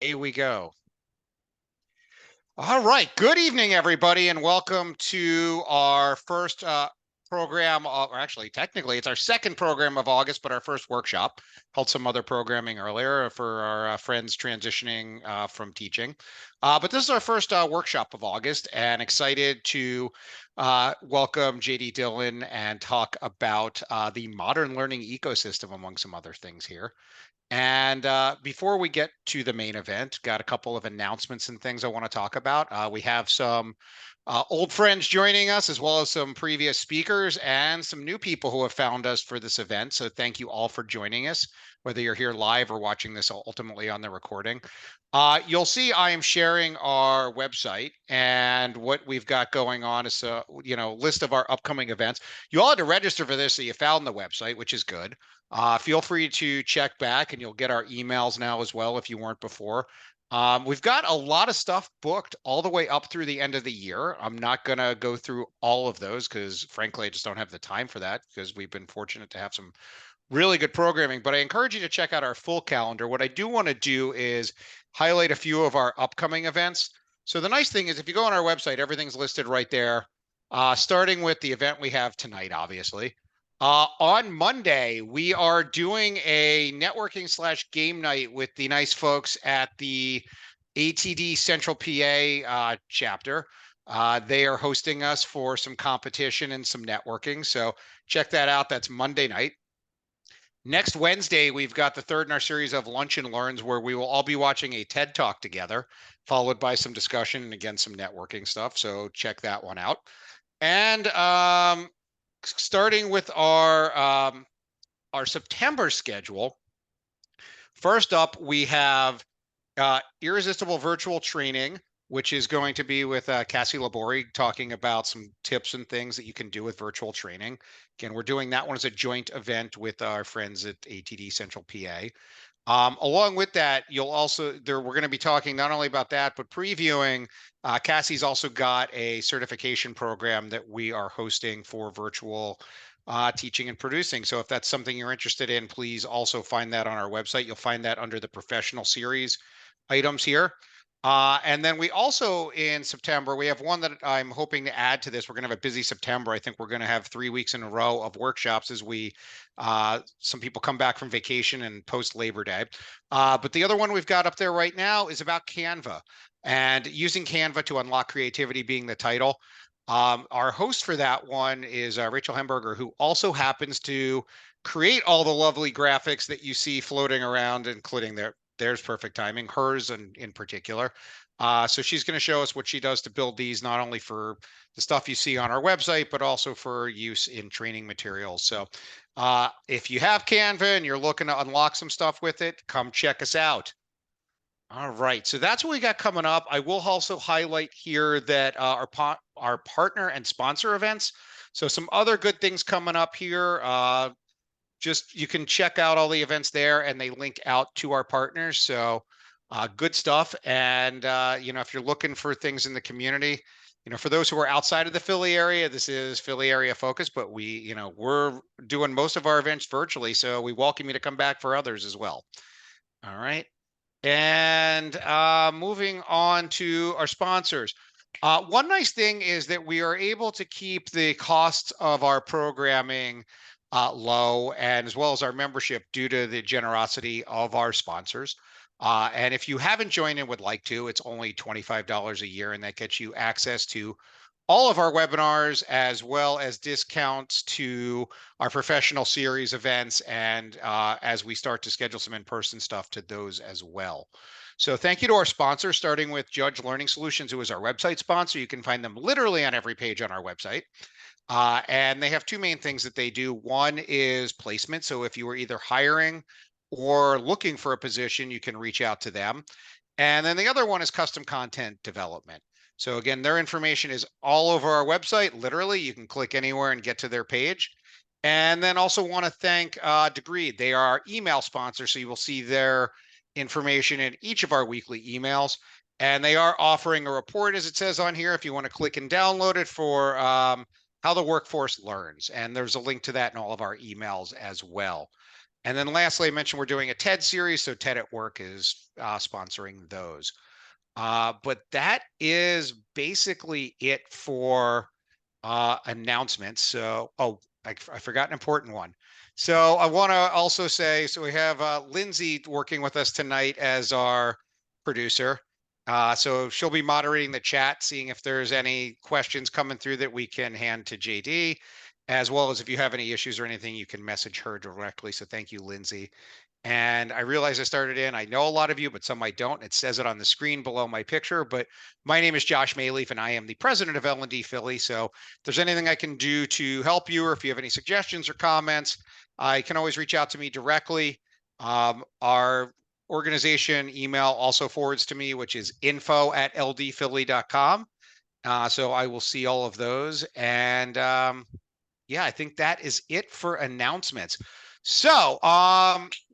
Here we go. All right. Good evening, everybody, and welcome to our first program, or actually, technically, it's our second program of August, but our first workshop. Held some other programming earlier for our friends transitioning from teaching. But this is our first workshop of August, and excited to welcome JD Dillon and talk about the modern learning ecosystem, among some other things here. And before we get to the main event, got a couple of announcements and things I want to talk about. We have some old friends joining us, as well as some previous speakers and some new people who have found us for this event. So thank you all for joining us, whether you're here live or watching this ultimately on the recording. You'll see I am sharing our website, and what we've got going on is a list of our upcoming events. You all had to register for this, so you found the website, which is good. Feel free to check back, and you'll get our emails now as well if you weren't before. We've got a lot of stuff booked all the way up through the end of the year. I'm not going to go through all of those because, frankly, I just don't have the time for that, because we've been fortunate to have some really good programming. But I encourage you to check out our full calendar. What I do want to do is highlight a few of our upcoming events. So the nice thing is, if you go on our website, everything's listed right there, starting with the event we have tonight, obviously. On Monday, we are doing a networking / game night with the nice folks at the ATD Central PA chapter. They are hosting us for some competition and some networking. So check that out. That's Monday night. Next Wednesday, we've got the third in our series of Lunch and Learns, where we will all be watching a TED Talk together, followed by some discussion and, again, some networking stuff. So check that one out. And starting with our September schedule, first up, we have Irresistible Virtual Training, which is going to be with Cassie Labori, talking about some tips and things that you can do with virtual training. Again, we're doing that one as a joint event with our friends at ATD Central PA. Along with that, we're going to be talking not only about that, but previewing. Cassie's also got a certification program that we are hosting for virtual teaching and producing. So if that's something you're interested in, please also find that on our website. You'll find that under the professional series items here. And then we also, in September, we have one that I'm hoping to add to this. We're going to have a busy September. I think we're going to have 3 weeks in a row of workshops as some people come back from vacation and post Labor Day. But the other one we've got up there right now is about Canva and using Canva to unlock creativity, being the title. Our host for that one is Rachel Hemberger, who also happens to create all the lovely graphics that you see floating around, including there's perfect timing, hers in particular. So she's going to show us what she does to build these, not only for the stuff you see on our website, but also for use in training materials. So if you have Canva and you're looking to unlock some stuff with it, come check us out. All right, so that's what we got coming up. I will also highlight here that our partner and sponsor events. So some other good things coming up here. Just you can check out all the events there, and they link out to our partners. So good stuff. And if you're looking for things in the community, for those who are outside of the Philly area, this is Philly area focused, but we're doing most of our events virtually. So we welcome you to come back for others as well. All right. And moving on to our sponsors. One nice thing is that we are able to keep the costs of our programming low, and as well as our membership, due to the generosity of our sponsors. And if you haven't joined and would like to, it's only $25 a year, and that gets you access to all of our webinars, as well as discounts to our professional series events, and as we start to schedule some in-person stuff to those as well. So thank you to our sponsors, starting with Judge Learning Solutions, who is our website sponsor. You can find them literally on every page on our website. And they have two main things that they do. One is placement. So if you are either hiring or looking for a position, you can reach out to them. And then the other one is custom content development. So again, their information is all over our website. Literally, you can click anywhere and get to their page. And then also want to thank Degreed. They are our email sponsor, so you will see their information in each of our weekly emails. And they are offering a report, as it says on here, if you want to click and download it, for how the workforce learns. And there's a link to that in all of our emails as well. And then lastly, I mentioned we're doing a TED series, so TED at Work is sponsoring those. But that is basically it for announcements. So, I forgot an important one. So I want to also say, so we have Lindsay working with us tonight as our producer. So she'll be moderating the chat, seeing if there's any questions coming through that we can hand to JD, as well as if you have any issues or anything, you can message her directly. So thank you, Lindsay. And I realize I started in, I know a lot of you, but some I don't. It says it on the screen below my picture, but my name is Josh Mayleaf and I am the president of L&D Philly. So if there's anything I can do to help you, or if you have any suggestions or comments, I can always reach out to me directly. Our organization email also forwards to me, which is info@ldphilly.com. So I will see all of those. And yeah, I think that is it for announcements. So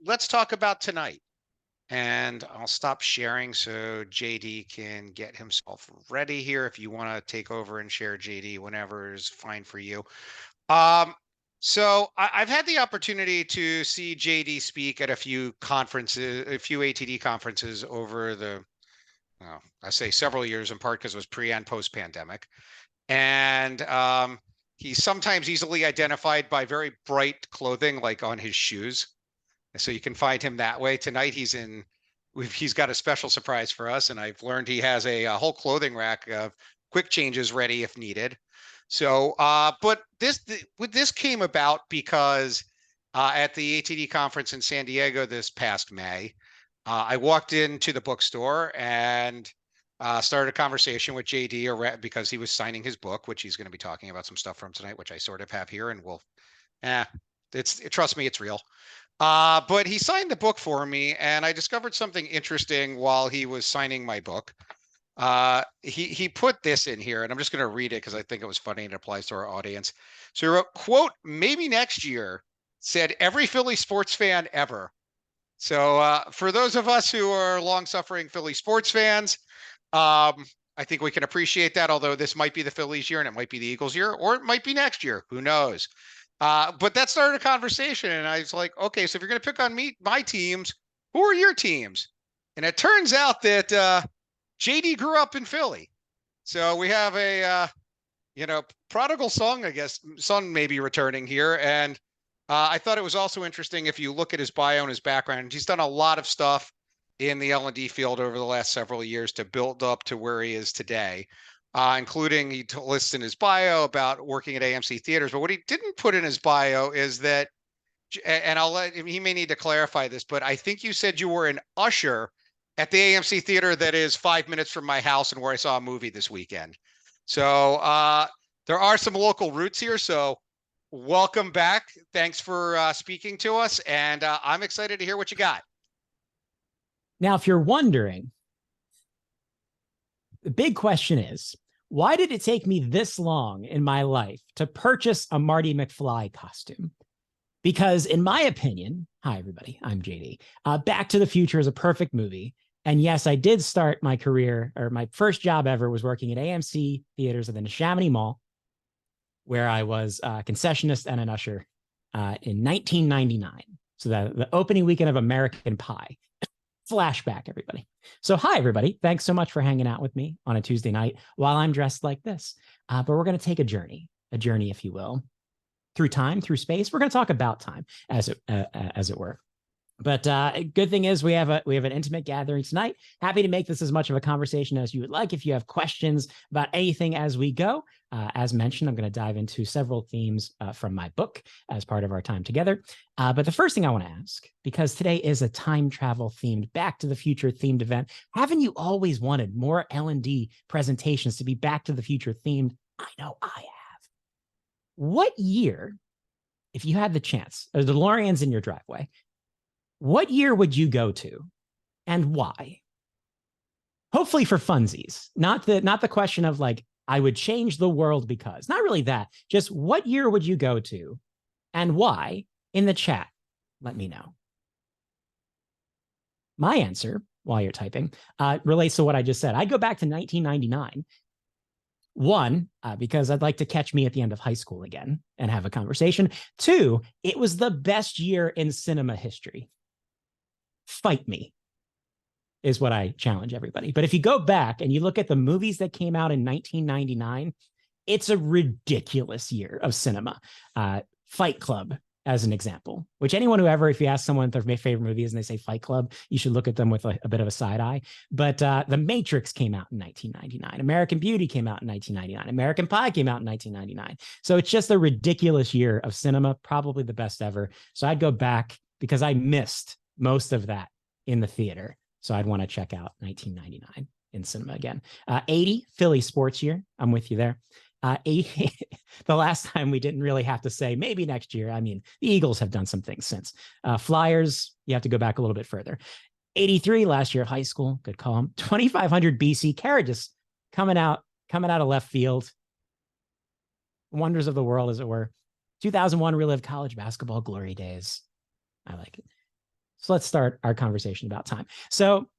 let's talk about tonight. And I'll stop sharing so JD can get himself ready here. If you want to take over and share, JD, whenever is fine for you. So I've had the opportunity to see JD speak at a few conferences, a few ATD conferences over the, well, I say several years, in part because it was pre and post pandemic. And he's sometimes easily identified by very bright clothing, like on his shoes. So you can find him that way. Tonight he's got a special surprise for us, and I've learned he has a whole clothing rack of quick changes ready if needed. So, but this came about because at the ATD conference in San Diego this past May, I walked into the bookstore and started a conversation with JD because he was signing his book, which he's going to be talking about some stuff from tonight, which I sort of have here, and trust me, it's real. But he signed the book for me, and I discovered something interesting while he was signing my book. He put this in here, and I'm just going to read it because I think it was funny and it applies to our audience. So he wrote, quote, "Maybe next year," said every Philly sports fan ever. So for those of us who are long-suffering Philly sports fans, I think we can appreciate that, although this might be the Phillies year and it might be the Eagles year, or it might be next year. Who knows? But that started a conversation, and I was like, okay, so if you're going to pick on my teams, who are your teams? And it turns out that JD grew up in Philly. So we have a, prodigal son, I guess, son may be returning here. And I thought it was also interesting if you look at his bio and his background, he's done a lot of stuff in the L&D field over the last several years to build up to where he is today, including he lists in his bio about working at AMC theaters. But what he didn't put in his bio is that, and he may need to clarify this, but I think you said you were an usher at the AMC theater that is 5 minutes from my house and where I saw a movie this weekend. So there are some local roots here. So welcome back. Thanks for speaking to us. And I'm excited to hear what you got. Now, if you're wondering, the big question is, why did it take me this long in my life to purchase a Marty McFly costume? Because in my opinion, hi, everybody, I'm JD. Back to the Future is a perfect movie. And yes, I did start my career, or my first job ever was working at AMC theaters at the Chamonix Mall, where I was a concessionist and an usher in 1999. So the opening weekend of American Pie. Flashback, everybody. So hi, everybody. Thanks so much for hanging out with me on a Tuesday night while I'm dressed like this. But we're going to take a journey, if you will, through time, through space. We're going to talk about time, as it were. But good thing is we have an intimate gathering tonight. Happy to make this as much of a conversation as you would like. If you have questions about anything as we go, as mentioned, I'm going to dive into several themes from my book as part of our time together. But the first thing I want to ask, because today is a time travel themed, Back to the Future themed event, haven't you always wanted more L&D presentations to be Back to the Future themed? I know I have. What year, if you had the chance, the DeLorean's in your driveway, what year would you go to and why? Hopefully for funsies, not the question of like, I would change the world because, not really that, just what year would you go to and why? In the chat, let me know. My answer, while you're typing, relates to what I just said. I'd go back to 1999 One, because I'd like to catch me at the end of high school again and have a conversation. Two, it was the best year in cinema history. Fight me is what I challenge everybody. But if you go back and you look at the movies that came out in 1999, it's a ridiculous year of cinema. Fight Club, as an example, which anyone who ever, if you ask someone what their favorite movie is and they say Fight Club, you should look at them with a bit of a side eye. But The Matrix came out in 1999. American Beauty came out in 1999. American Pie came out in 1999. So it's just a ridiculous year of cinema, probably the best ever. So I'd go back because I missed most of that in the theater. So I'd want to check out 1999 in cinema again. 80, Philly sports year. I'm with you there. 80, the last time we didn't really have to say maybe next year. I mean, the Eagles have done some things since. Flyers, you have to go back a little bit further. 83, last year of high school, good call. 2500 BC, Carriages coming out of left field. Wonders of the world, as it were. 2001, relived college basketball glory days. I like it. So let's start our conversation about time. So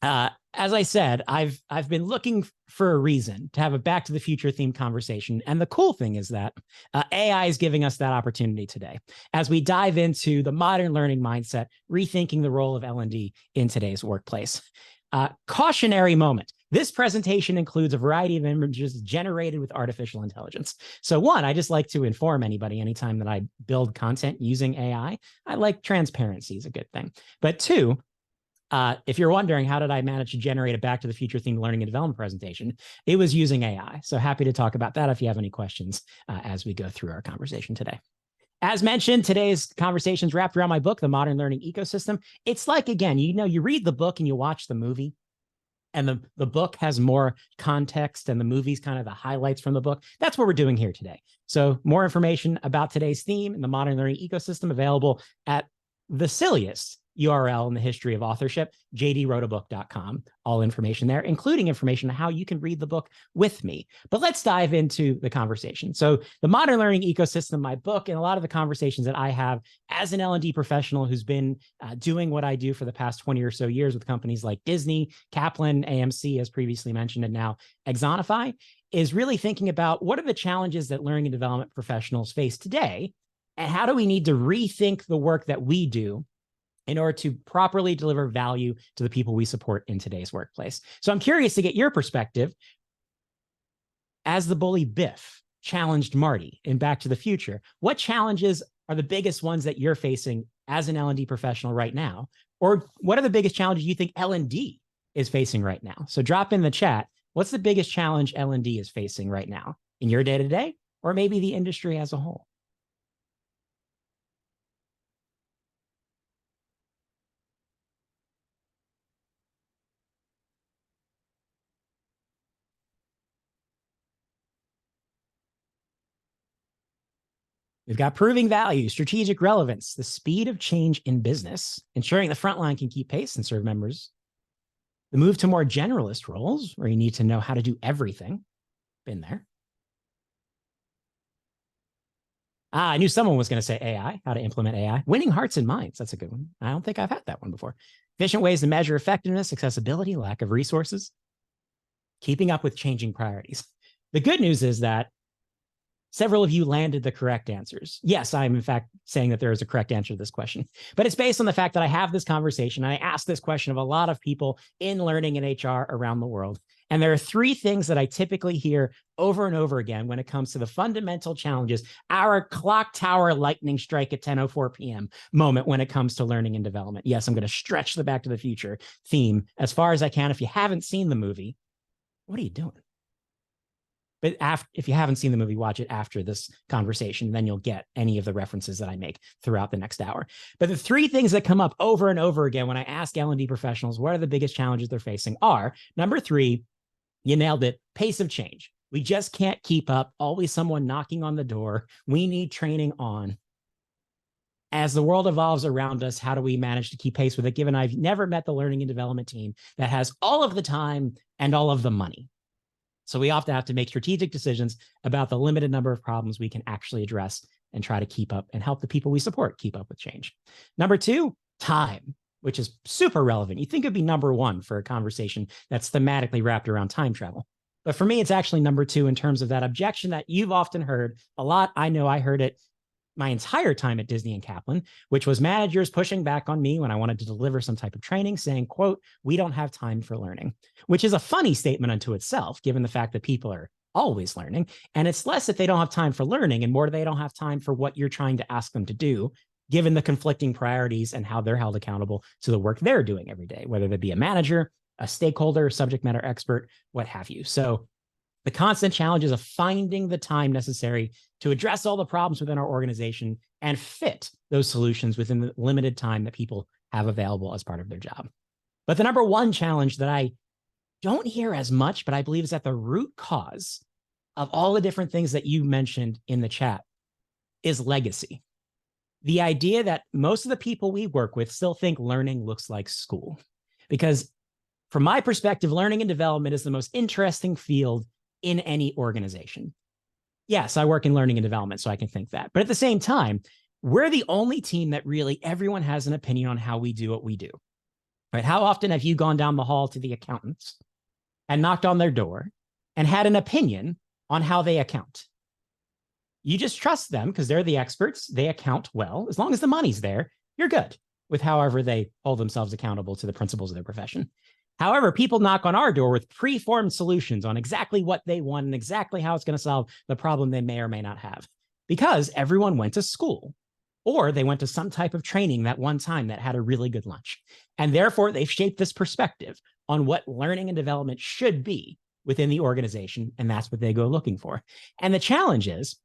as I said, I've been looking for a reason to have a Back to the Future themed conversation. And the cool thing is that AI is giving us that opportunity today as we dive into the modern learning mindset, rethinking the role of L&D in today's workplace. Cautionary moment. This presentation includes a variety of images generated with artificial intelligence. So one, I just like to inform anybody anytime that I build content using AI, I like transparency is a good thing. But two, if you're wondering, how did I manage to generate a Back to the Future themed learning and development presentation? It was using AI. So happy to talk about that if you have any questions as we go through our conversation today. As mentioned, today's conversation is wrapped around my book, The Modern Learning Ecosystem. It's like, again, you read the book and you watch the movie, and the book has more context and the movie's kind of the highlights from the book. That's what we're doing here today. So more information about today's theme and the modern learning ecosystem available at the silliest URL in the history of authorship, jdwroteabook.com. All information there, including information on how you can read the book with me. But let's dive into the conversation. So the modern learning ecosystem, my book, and a lot of the conversations that I have as an L&D professional who's been doing what I do for the past 20 or so years with companies like Disney, Kaplan, AMC, as previously mentioned, and now Exonify, is really thinking about what are the challenges that learning and development professionals face today, and how do we need to rethink the work that we do in order to properly deliver value to the people we support in today's workplace. So I'm curious to get your perspective as the bully Biff challenged Marty in Back to the Future. What challenges are the biggest ones that you're facing as an L&D professional right now? Or what are the biggest challenges you think L&D is facing right now? So drop in the chat. What's the biggest challenge L&D is facing right now in your day-to-day, or maybe the industry as a whole? We've got proving value, strategic relevance, the speed of change in business, ensuring the frontline can keep pace and serve members. The move to more generalist roles where you need to know how to do everything. Been there. I knew someone was going to say AI, how to implement AI. Winning hearts and minds. That's a good one. I don't think I've had that one before. Efficient ways to measure effectiveness, accessibility, lack of resources, keeping up with changing priorities. The good news is that several of you landed the correct answers. Yes, I'm in fact saying that there is a correct answer to this question, but it's based on the fact that I have this conversation and I ask this question of a lot of people in learning and HR around the world. And there are three things that I typically hear over and over again when it comes to the fundamental challenges, our clock tower lightning strike at 10:04 p.m. moment when it comes to learning and development. Yes, I'm going to stretch the Back to the Future theme as far as I can. If you haven't seen the movie, what are you doing? But if you haven't seen the movie, watch it after this conversation. Then you'll get any of the references that I make throughout the next hour. But the three things that come up over and over again when I ask L&D professionals what are the biggest challenges they're facing are, number three, you nailed it, pace of change. We just can't keep up. Always someone knocking on the door. We need training on. As the world evolves around us, how do we manage to keep pace with it, given I've never met the learning and development team that has all of the time and all of the money? So we often have to make strategic decisions about the limited number of problems we can actually address and try to keep up and help the people we support keep up with change. Number two, time, which is super relevant. You think it'd be number one for a conversation that's thematically wrapped around time travel. But for me, it's actually number two in terms of that objection that you've often heard a lot. I know I heard it my entire time at Disney and Kaplan, which was managers pushing back on me when I wanted to deliver some type of training saying, quote, "We don't have time for learning," which is a funny statement unto itself, given the fact that people are always learning. And it's less that they don't have time for learning and more they don't have time for what you're trying to ask them to do, given the conflicting priorities and how they're held accountable to the work they're doing every day, whether they be a manager, a stakeholder, subject matter expert, what have you. So the constant challenges of finding the time necessary to address all the problems within our organization and fit those solutions within the limited time that people have available as part of their job. But the number one challenge that I don't hear as much, but I believe is at the root cause of all the different things that you mentioned in the chat is legacy. The idea that most of the people we work with still think learning looks like school. Because from my perspective, learning and development is the most interesting field in any organization. Yes, I work in learning and development, so I can think that. But at the same time, we're the only team that really everyone has an opinion on how we do what we do. Right? How often have you gone down the hall to the accountants and knocked on their door and had an opinion on how they account? You just trust them because they're the experts. They account well. As long as the money's there, you're good with however they hold themselves accountable to the principles of their profession. However, people knock on our door with preformed solutions on exactly what they want and exactly how it's going to solve the problem they may or may not have, because everyone went to school or they went to some type of training that one time that had a really good lunch. And therefore, they've shaped this perspective on what learning and development should be within the organization. And that's what they go looking for. And the challenge is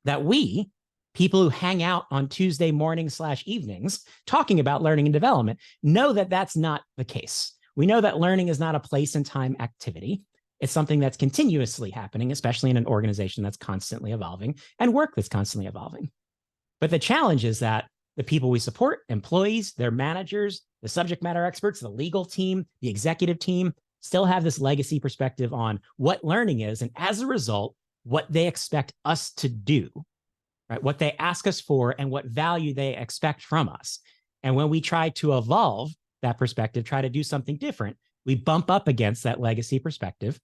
that we, people who hang out on Tuesday mornings/evenings talking about learning and development, know that that's not the case. We know that learning is not a place and time activity. It's something that's continuously happening, especially in an organization that's constantly evolving and work that's constantly evolving. But the challenge is that the people we support, employees, their managers, the subject matter experts, the legal team, the executive team, still have this legacy perspective on what learning is. And as a result, what they expect us to do, right? What they ask us for and what value they expect from us. And when we try to evolve that perspective, try to do something different, we bump up against that legacy perspective.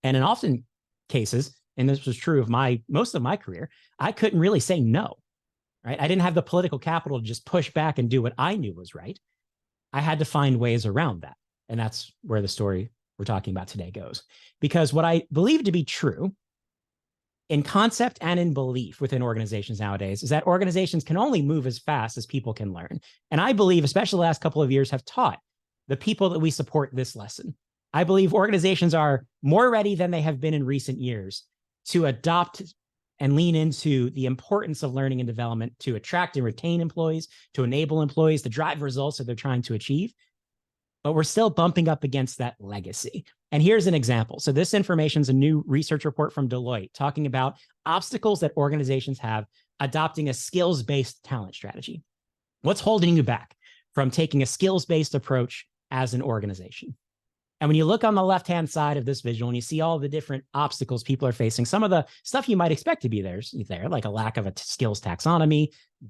And in often cases, and this was true of most of my career, I couldn't really say no, right? I didn't have the political capital to just push back and do what I knew was right. I had to find ways around that. And that's where the story we're talking about today goes. Because what I believe to be true in concept and in belief within organizations nowadays is that organizations can only move as fast as people can learn. And I believe, especially the last couple of years, have taught the people that we support this lesson. I believe organizations are more ready than they have been in recent years to adopt and lean into the importance of learning and development to attract and retain employees, to enable employees to drive results that they're trying to achieve. But we're still bumping up against that legacy. And here's an example. So this information is a new research report from Deloitte talking about obstacles that organizations have adopting a skills-based talent strategy. What's holding you back from taking a skills-based approach as an organization? And when you look on the left-hand side of this visual and you see all the different obstacles people are facing, some of the stuff you might expect to be there, like a lack of a skills taxonomy,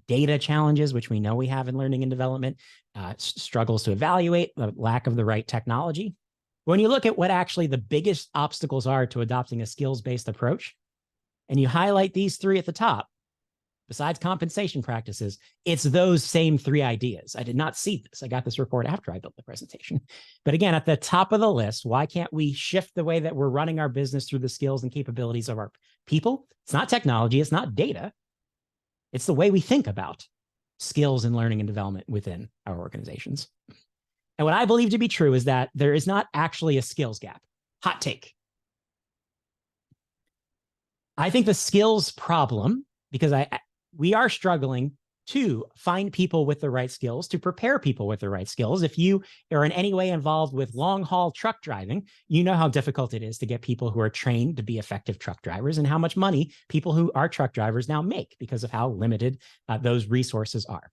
data challenges, which we know we have in learning and development, struggles to evaluate, the lack of the right technology. When you look at what actually the biggest obstacles are to adopting a skills-based approach, and you highlight these three at the top, besides compensation practices, it's those same three ideas. I did not see this. I got this report after I built the presentation. But again, at the top of the list, why can't we shift the way that we're running our business through the skills and capabilities of our people? It's not technology. It's not data. It's the way we think about skills and learning and development within our organizations. And what I believe to be true is that there is not actually a skills gap. Hot take. I think the skills problem, because we are struggling to find people with the right skills, to prepare people with the right skills. If you are in any way involved with long haul truck driving, you know how difficult it is to get people who are trained to be effective truck drivers and how much money people who are truck drivers now make because of how limited those resources are.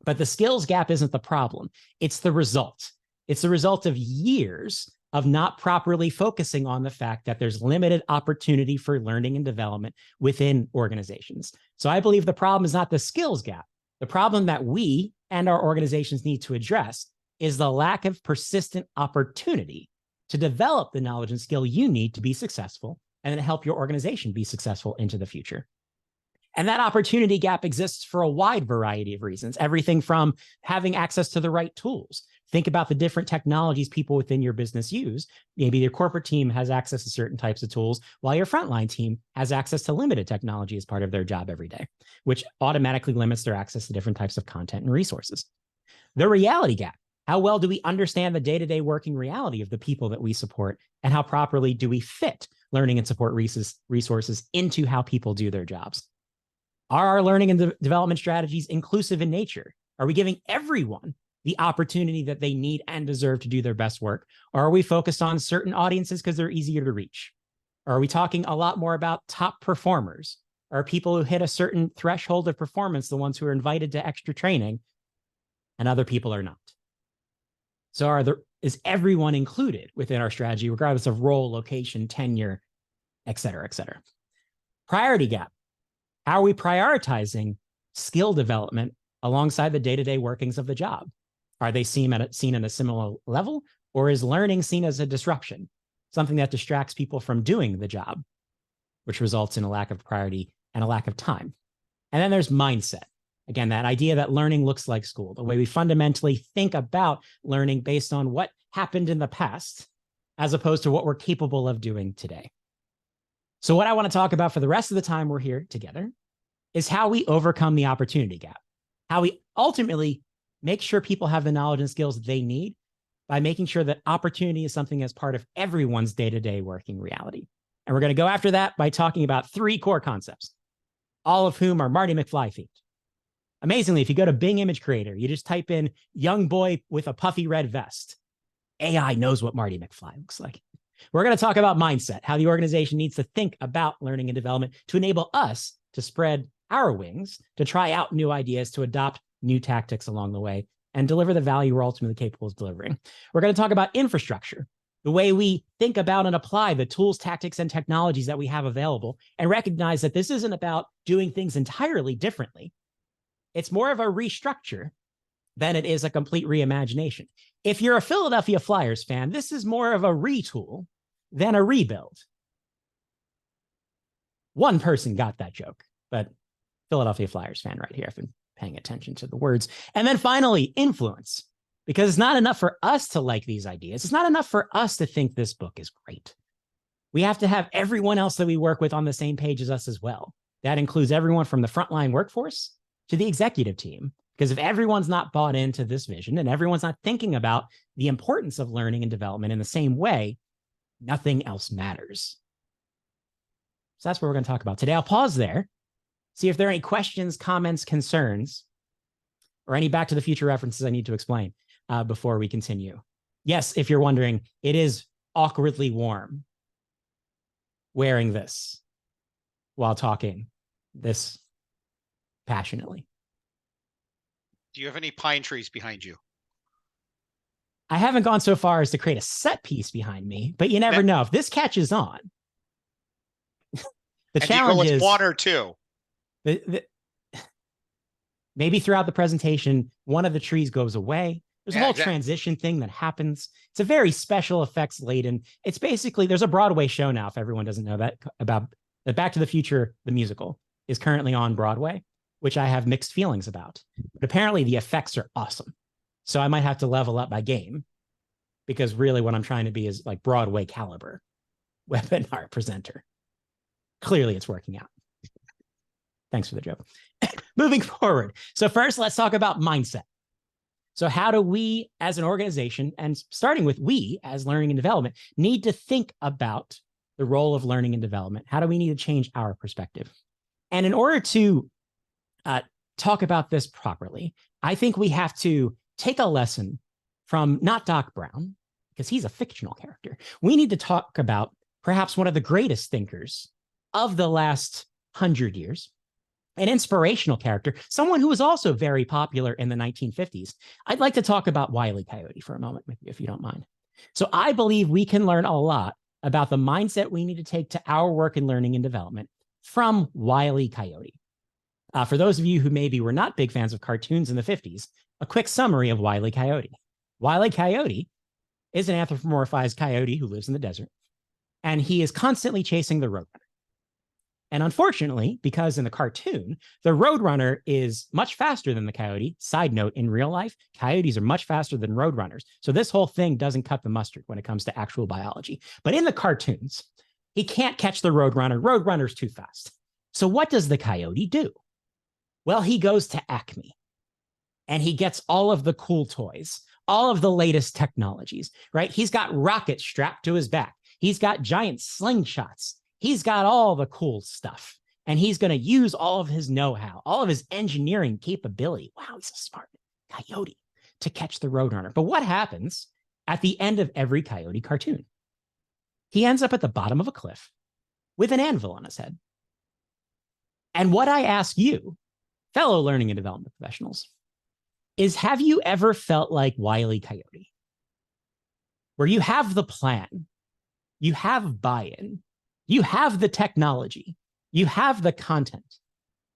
But the skills gap isn't the problem. It's the result. It's the result of years of not properly focusing on the fact that there's limited opportunity for learning and development within organizations. So I believe the problem is not the skills gap. The problem that we and our organizations need to address is the lack of persistent opportunity to develop the knowledge and skill you need to be successful and then help your organization be successful into the future. And that opportunity gap exists for a wide variety of reasons, everything from having access to the right tools. Think about the different technologies people within your business use. Maybe your corporate team has access to certain types of tools, while your frontline team has access to limited technology as part of their job every day, which automatically limits their access to different types of content and resources. The reality gap. How well do we understand the day-to-day working reality of the people that we support, and how properly do we fit learning and support resources into how people do their jobs? Are our learning and development strategies inclusive in nature? Are we giving everyone the opportunity that they need and deserve to do their best work? Or are we focused on certain audiences because they're easier to reach? Or are we talking a lot more about top performers? Are people who hit a certain threshold of performance the ones who are invited to extra training and other people are not? So is everyone included within our strategy, regardless of role, location, tenure, et cetera, et cetera? Priority gap. How are we prioritizing skill development alongside the day-to-day workings of the job? Are they seen at a similar level, or is learning seen as a disruption, something that distracts people from doing the job, which results in a lack of priority and a lack of time? And then there's mindset. Again, that idea that learning looks like school, the way we fundamentally think about learning based on what happened in the past, as opposed to what we're capable of doing today. So what I want to talk about for the rest of the time we're here together is how we overcome the opportunity gap, how we ultimately make sure people have the knowledge and skills they need by making sure that opportunity is something that's part of everyone's day-to-day working reality. And we're going to go after that by talking about 3 core concepts, all of whom are Marty McFly themed. Amazingly, if you go to Bing Image Creator, you just type in young boy with a puffy red vest. AI knows what Marty McFly looks like. We're going to talk about mindset, how the organization needs to think about learning and development to enable us to spread our wings, to try out new ideas, to adopt new tactics along the way, and deliver the value we're ultimately capable of delivering. We're going to talk about infrastructure, the way we think about and apply the tools, tactics, and technologies that we have available, and recognize that this isn't about doing things entirely differently. It's more of a restructure than it is a complete reimagination. If you're a Philadelphia Flyers fan, this is more of a retool than a rebuild. One person got that joke, but Philadelphia Flyers fan right here. I've been paying attention to the words. And then finally, influence, because it's not enough for us to like these ideas. It's not enough for us to think this book is great. We have to have everyone else that we work with on the same page as us as well. That includes everyone from the frontline workforce to the executive team. Because if everyone's not bought into this vision and everyone's not thinking about the importance of learning and development in the same way, nothing else matters. So that's what we're going to talk about today. I'll pause there, see if there are any questions, comments, concerns, or any Back to the Future references I need to explain before we continue. Yes, if you're wondering, it is awkwardly warm wearing this while talking this passionately. Do you have any pine trees behind you? I haven't gone so far as to create a set piece behind me, but you never know. If this catches on, the challenge is 1 or 2. Maybe throughout the presentation, one of the trees goes away. There's a whole transition thing that happens. It's a very special effects laden. It's basically, there's a Broadway show now, if everyone doesn't know that, about the Back to the Future, the musical, is currently on Broadway, which I have mixed feelings about. But apparently the effects are awesome. So I might have to level up my game, because really what I'm trying to be is like Broadway caliber webinar presenter. Clearly it's working out. Thanks for the joke. Moving forward. So first, let's talk about mindset. So how do we as an organization, and starting with we as learning and development, need to think about the role of learning and development? How do we need to change our perspective? And in order to talk about this properly, I think we have to take a lesson from not Doc Brown, because he's a fictional character. We need to talk about perhaps one of the greatest thinkers of the last 100 years, an inspirational character, someone who was also very popular in the 1950s. I'd like to talk about Wile E. Coyote for a moment with you, if you don't mind. So I believe we can learn a lot about the mindset we need to take to our work in learning and development from Wile E. Coyote. For those of you who maybe were not big fans of cartoons in the 50s, a quick summary of Wile E. Coyote. Wile E. Coyote is an anthropomorphized coyote who lives in the desert, and he is constantly chasing the roadrunner. And unfortunately, because in the cartoon, the roadrunner is much faster than the coyote. Side note, in real life, coyotes are much faster than roadrunners. So this whole thing doesn't cut the mustard when it comes to actual biology. But in the cartoons, he can't catch the roadrunner. Roadrunner's too fast. So what does the coyote do? Well, he goes to Acme and he gets all of the cool toys, all of the latest technologies, right? He's got rockets strapped to his back. He's got giant slingshots. He's got all the cool stuff, and he's going to use all of his know-how, all of his engineering capability. Wow, he's a smart coyote to catch the roadrunner. But what happens at the end of every coyote cartoon? He ends up at the bottom of a cliff with an anvil on his head. And what I ask you, fellow learning and development professionals, is have you ever felt like Wile E. Coyote, where you have the plan, you have buy-in, you have the technology, you have the content,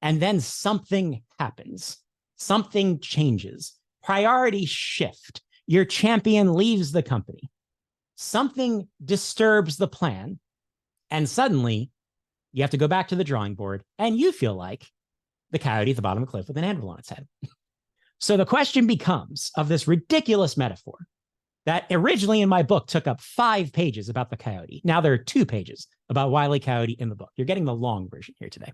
and then something happens, something changes, priorities shift, your champion leaves the company, something disturbs the plan, and suddenly you have to go back to the drawing board and you feel like the coyote at the bottom of the cliff with an anvil on its head. So the question becomes of this ridiculous metaphor that originally in my book took up 5 pages about the coyote. Now there are 2 pages about Wile E. Coyote in the book. You're getting the long version here today.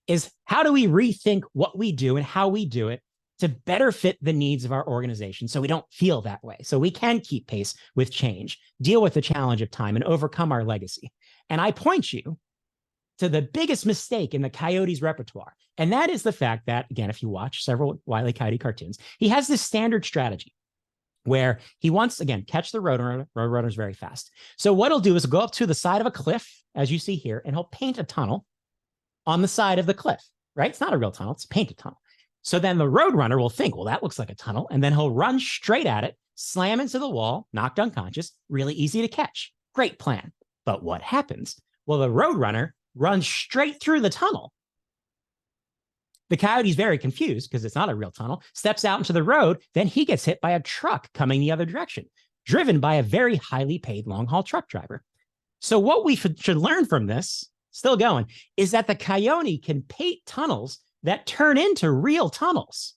Is how do we rethink what we do and how we do it to better fit the needs of our organization so we don't feel that way, so we can keep pace with change, deal with the challenge of time, and overcome our legacy. And I point you to the biggest mistake in the coyote's repertoire. And that is the fact that, again, if you watch several Wile E. Coyote cartoons, he has this standard strategy where he wants, again, catch the roadrunner. Roadrunner's very fast. So what he'll do is go up to the side of a cliff, as you see here, and he'll paint a tunnel on the side of the cliff, right? It's not a real tunnel, it's a painted tunnel. So then the roadrunner will think, well, that looks like a tunnel, and then he'll run straight at it, slam into the wall, knocked unconscious, really easy to catch. Great plan. But what happens? Well, the roadrunner runs straight through the tunnel. The coyote's very confused because it's not a real tunnel, steps out into the road, then he gets hit by a truck coming the other direction, driven by a very highly paid long-haul truck driver. So what we should learn from this, still going, is that the coyote can paint tunnels that turn into real tunnels.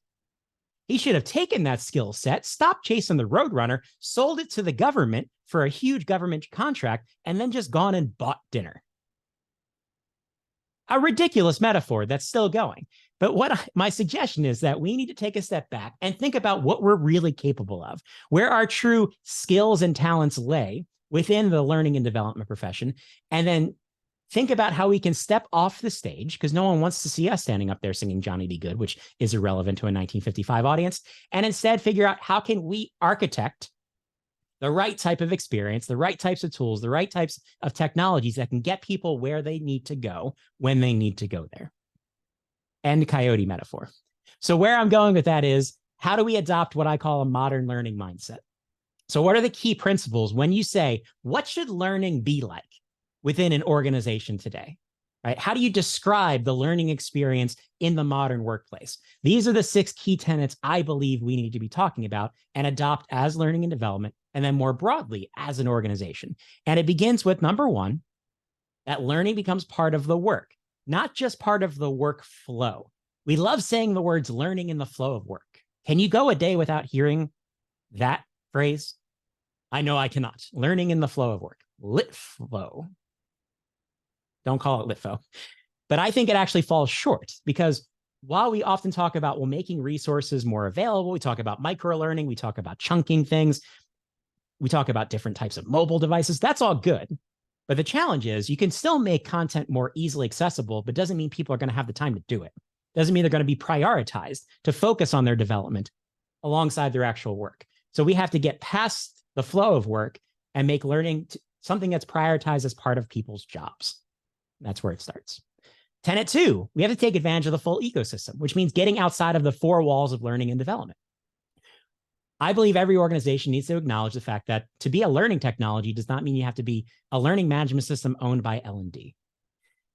He should have taken that skill set, stopped chasing the roadrunner, sold it to the government for a huge government contract, and then just gone and bought dinner. A ridiculous metaphor that's still going. But my suggestion is that we need to take a step back and think about what we're really capable of, where our true skills and talents lay within the learning and development profession, and then think about how we can step off the stage, because no one wants to see us standing up there singing Johnny Be Good, which is irrelevant to a 1955 audience, and instead figure out how can we architect the right type of experience, the right types of tools, the right types of technologies that can get people where they need to go when they need to go there. And coyote metaphor. So where I'm going with that is, how do we adopt what I call a modern learning mindset? So what are the key principles when you say, what should learning be like within an organization today? Right? How do you describe the learning experience in the modern workplace? These are the 6 key tenets I believe we need to be talking about and adopt as learning and development, and then more broadly as an organization. And it begins with number 1, that learning becomes part of the work, not just part of the workflow. We love saying the words learning in the flow of work. Can you go a day without hearing that phrase? I know I cannot. Learning in the flow of work. Lit flow. Don't call it litfo. But I think it actually falls short, because while we often talk about, well, making resources more available, we talk about micro-learning, we talk about chunking things, we talk about different types of mobile devices, that's all good. But the challenge is you can still make content more easily accessible, but doesn't mean people are going to have the time to do it. Doesn't mean they're going to be prioritized to focus on their development alongside their actual work. So we have to get past the flow of work and make learning something that's prioritized as part of people's jobs. That's where it starts. Tenet 2, we have to take advantage of the full ecosystem, which means getting outside of the 4 walls of learning and development. I believe every organization needs to acknowledge the fact that to be a learning technology does not mean you have to be a learning management system owned by L&D.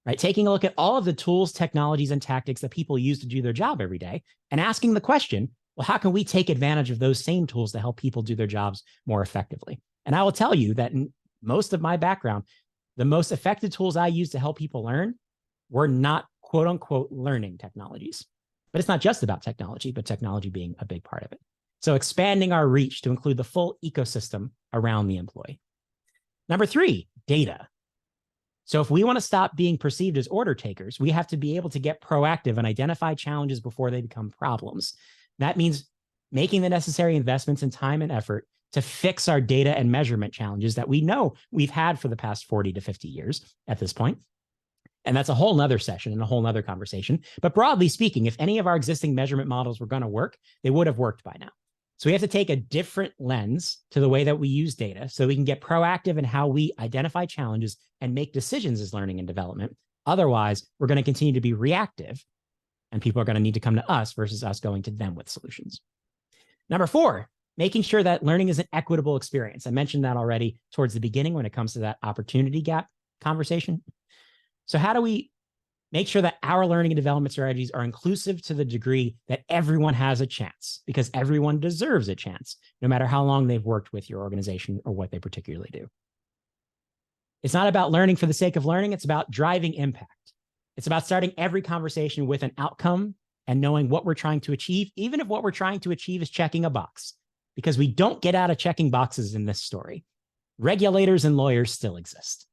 Right? Taking a look at all of the tools, technologies, and tactics that people use to do their job every day and asking the question, Well, how can we take advantage of those same tools to help people do their jobs more effectively? And I will tell you that in most of my background, the most effective tools I use to help people learn were not quote unquote learning technologies. But it's not just about technology, but technology being a big part of it. So expanding our reach to include the full ecosystem around the employee. Number 3, data. So if we want to stop being perceived as order takers, we have to be able to get proactive and identify challenges before they become problems. That means making the necessary investments in time and effort to fix our data and measurement challenges that we know we've had for the past 40 to 50 years at this point. And that's a whole nother session and a whole nother conversation. But broadly speaking, if any of our existing measurement models were going to work, they would have worked by now. So we have to take a different lens to the way that we use data so we can get proactive in how we identify challenges and make decisions as learning and development. Otherwise, we're going to continue to be reactive and people are going to need to come to us versus us going to them with solutions. Number 4, making sure that learning is an equitable experience. I mentioned that already towards the beginning when it comes to that opportunity gap conversation. So how do we make sure that our learning and development strategies are inclusive to the degree that everyone has a chance? Because everyone deserves a chance, no matter how long they've worked with your organization or what they particularly do. It's not about learning for the sake of learning. It's about driving impact. It's about starting every conversation with an outcome and knowing what we're trying to achieve, even if what we're trying to achieve is checking a box, because we don't get out of checking boxes in this story. Regulators and lawyers still exist.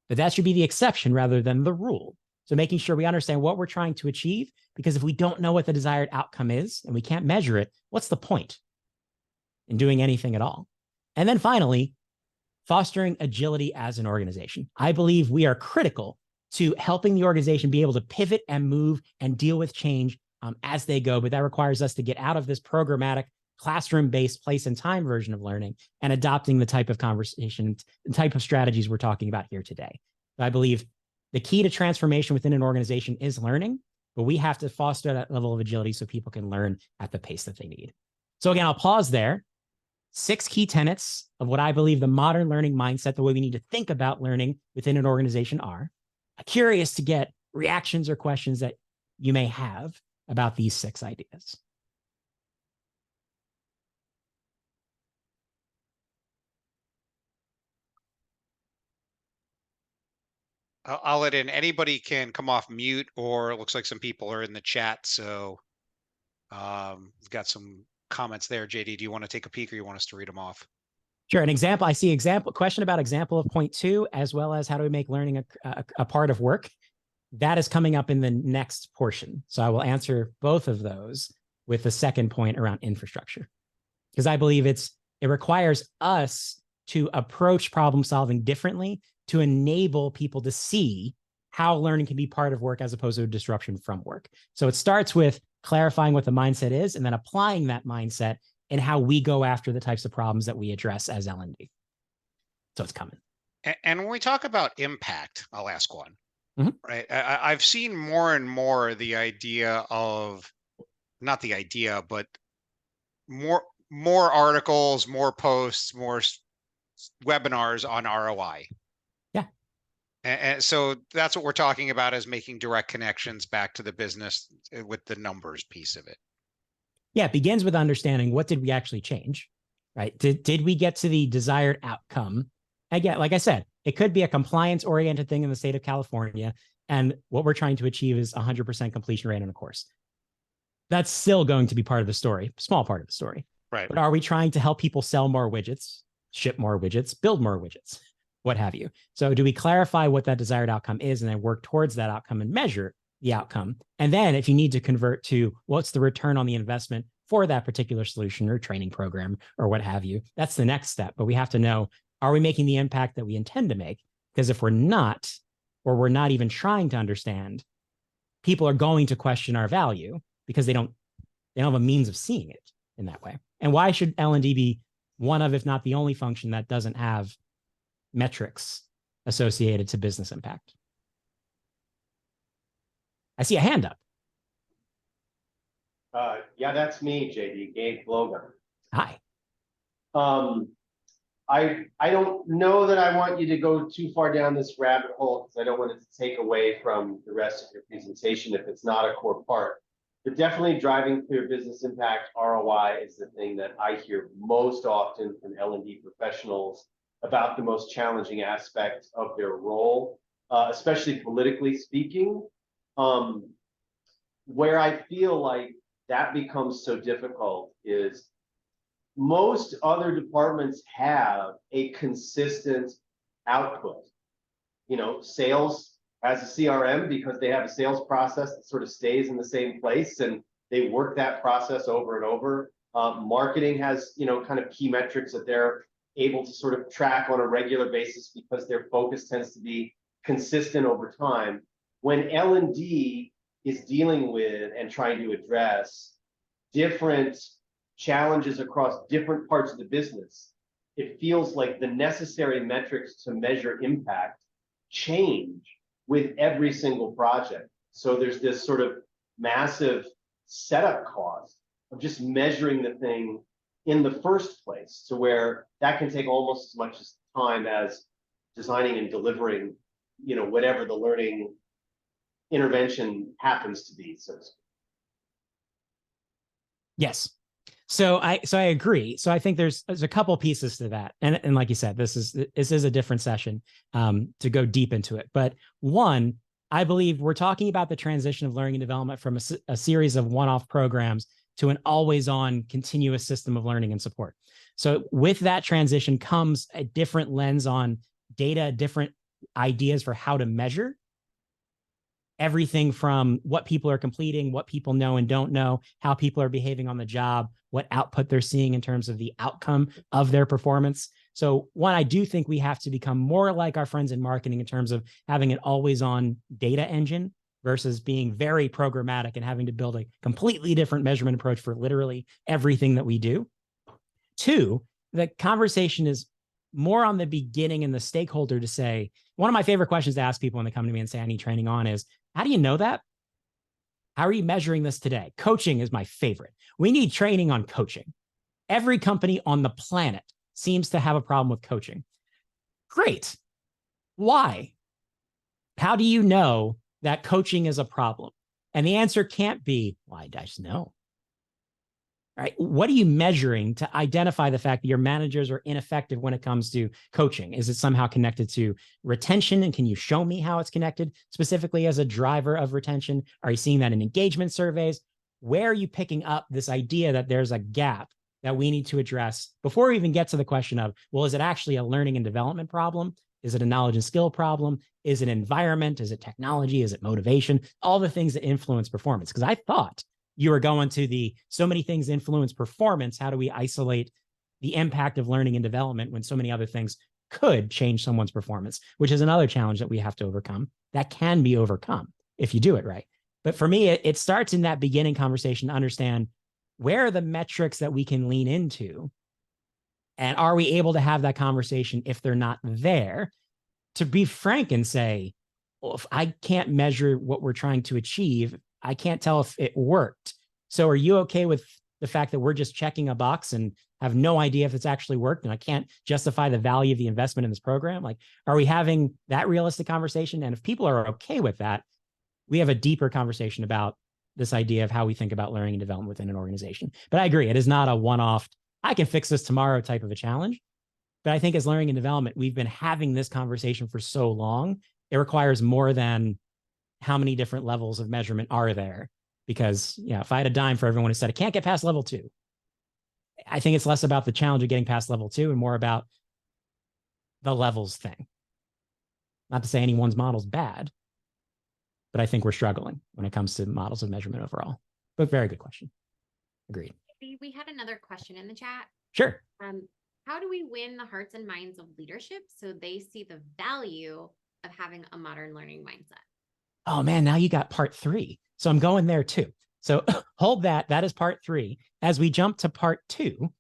But that should be the exception rather than the rule. So making sure we understand what we're trying to achieve, because if we don't know what the desired outcome is and we can't measure it, what's the point in doing anything at all? And then finally, fostering agility as an organization. I believe we are critical to helping the organization be able to pivot and move and deal with change as they go. But that requires us to get out of this programmatic classroom-based place and time version of learning and adopting the type of conversation, the type of strategies we're talking about here today. I believe the key to transformation within an organization is learning, but we have to foster that level of agility so people can learn at the pace that they need. So again, I'll pause there. 6 key tenets of what I believe the modern learning mindset, the way we need to think about learning within an organization are. I'm curious to get reactions or questions that you may have about these 6 ideas. I'll let in. Anybody can come off mute, or it looks like some people are in the chat. So we've got some comments there. JD, do you want to take a peek or you want us to read them off? Sure. An example, I see question about example of point 2, as well as how do we make learning a part of work. That is coming up in the next portion. So I will answer both of those with the second point around infrastructure, because I believe it requires us to approach problem solving differently to enable people to see how learning can be part of work as opposed to a disruption from work. So it starts with clarifying what the mindset is and then applying that mindset in how we go after the types of problems that we address as L&D. So it's coming. And when we talk about impact, I'll ask one. Mm-hmm. Right. I've seen more and more the idea of, not the idea, but more articles, more posts, more webinars on ROI. Yeah. And so that's what we're talking about, is making direct connections back to the business with the numbers piece of it. Yeah, it begins with understanding what did we actually change, right? Did we get to the desired outcome? Again, like I said, it could be a compliance-oriented thing in the state of California, and what we're trying to achieve is 100% completion rate on a course. That's still going to be part of the story, small part of the story. Right. But are we trying to help people sell more widgets, ship more widgets, build more widgets, what have you? So do we clarify what that desired outcome is and then work towards that outcome and measure the outcome? And then if you need to convert to what's the return on the investment for that particular solution or training program or what have you, that's the next step. But we have to know, are we making the impact that we intend to make? Because if we're not, or we're not even trying to understand, people are going to question our value because they don't have a means of seeing it in that way. And why should L&D be one of, if not the only function that doesn't have metrics associated to business impact? I see a hand up. Yeah, that's me, JD, Gabe Logan. Hi. I don't know that I want you to go too far down this rabbit hole, because I don't want it to take away from the rest of your presentation if it's not a core part. But definitely driving clear business impact, ROI, is the thing that I hear most often from L&D professionals about the most challenging aspect of their role, especially politically speaking. Where I feel like that becomes so difficult is most other departments have a consistent output. Sales has a CRM because they have a sales process that sort of stays in the same place and they work that process over and over. Marketing has, kind of key metrics that they're able to sort of track on a regular basis because their focus tends to be consistent over time. When L&D is dealing with and trying to address different challenges across different parts of the business, it feels like the necessary metrics to measure impact change with every single project. So there's this sort of massive setup cost of just measuring the thing in the first place, to where that can take almost as much time as designing and delivering, whatever the learning intervention happens to be, so to speak. Yes. So I agree. So I think there's a couple pieces to that. And like you said, this is a different session to go deep into it. But one, I believe we're talking about the transition of learning and development from a series of one-off programs to an always-on continuous system of learning and support. So with that transition comes a different lens on data, different ideas for how to measure everything from what people are completing, what people know and don't know, how people are behaving on the job, what output they're seeing in terms of the outcome of their performance. So one, I do think we have to become more like our friends in marketing in terms of having an always-on data engine versus being very programmatic and having to build a completely different measurement approach for literally everything that we do. Two, the conversation is more on the beginning and the stakeholder to say, one of my favorite questions to ask people when they come to me and say, I need training on is, how do you know that? How are you measuring this today? Coaching is my favorite. We need training on coaching. Every company on the planet seems to have a problem with coaching. Great. Why? How do you know that coaching is a problem? And the answer can't be, well, I just know. Right? What are you measuring to identify the fact that your managers are ineffective when it comes to coaching? Is it somehow connected to retention? And can you show me how it's connected specifically as a driver of retention? Are you seeing that in engagement surveys? Where are you picking up this idea that there's a gap that we need to address before we even get to the question of, well, is it actually a learning and development problem? Is it a knowledge and skill problem? Is it environment? Is it technology? Is it motivation? All the things that influence performance. Because I thought you were going to the so many things influence performance. How do we isolate the impact of learning and development when so many other things could change someone's performance, which is another challenge that we have to overcome that can be overcome if you do it right. But for me, it starts in that beginning conversation to understand where are the metrics that we can lean into, and are we able to have that conversation if they're not there, to be frank and say, well, if I can't measure what we're trying to achieve, I can't tell if it worked. So are you okay with the fact that we're just checking a box and have no idea if it's actually worked, and I can't justify the value of the investment in this program? Like, are we having that realistic conversation? And if people are okay with that, we have a deeper conversation about this idea of how we think about learning and development within an organization. But I agree, it is not a one-off, I can fix this tomorrow type of a challenge. But I think as learning and development, we've been having this conversation for so long, it requires more than how many different levels of measurement are there. Because if I had a dime for everyone who said, I can't get past level 2, I think it's less about the challenge of getting past level 2 and more about the levels thing. Not to say anyone's model's bad, but I think we're struggling when it comes to models of measurement overall. But very good question. Agreed. We had another question in the chat. Sure. How do we win the hearts and minds of leadership so they see the value of having a modern learning mindset? Oh man, now you got part 3. So I'm going there too. So hold that. That is part 3. As we jump to part 2,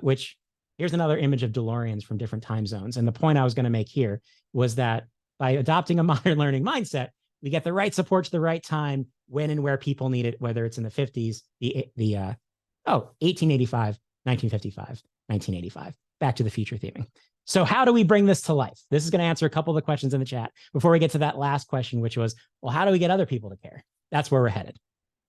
which here's another image of DeLoreans from different time zones. And the point I was going to make here was that by adopting a modern learning mindset, we get the right support to the right time, when and where people need it, whether it's in the 50s, 1885, 1955, 1985, Back to the Future theming. So how do we bring this to life? This is going to answer a couple of the questions in the chat before we get to that last question, which was, well, how do we get other people to care? That's where we're headed.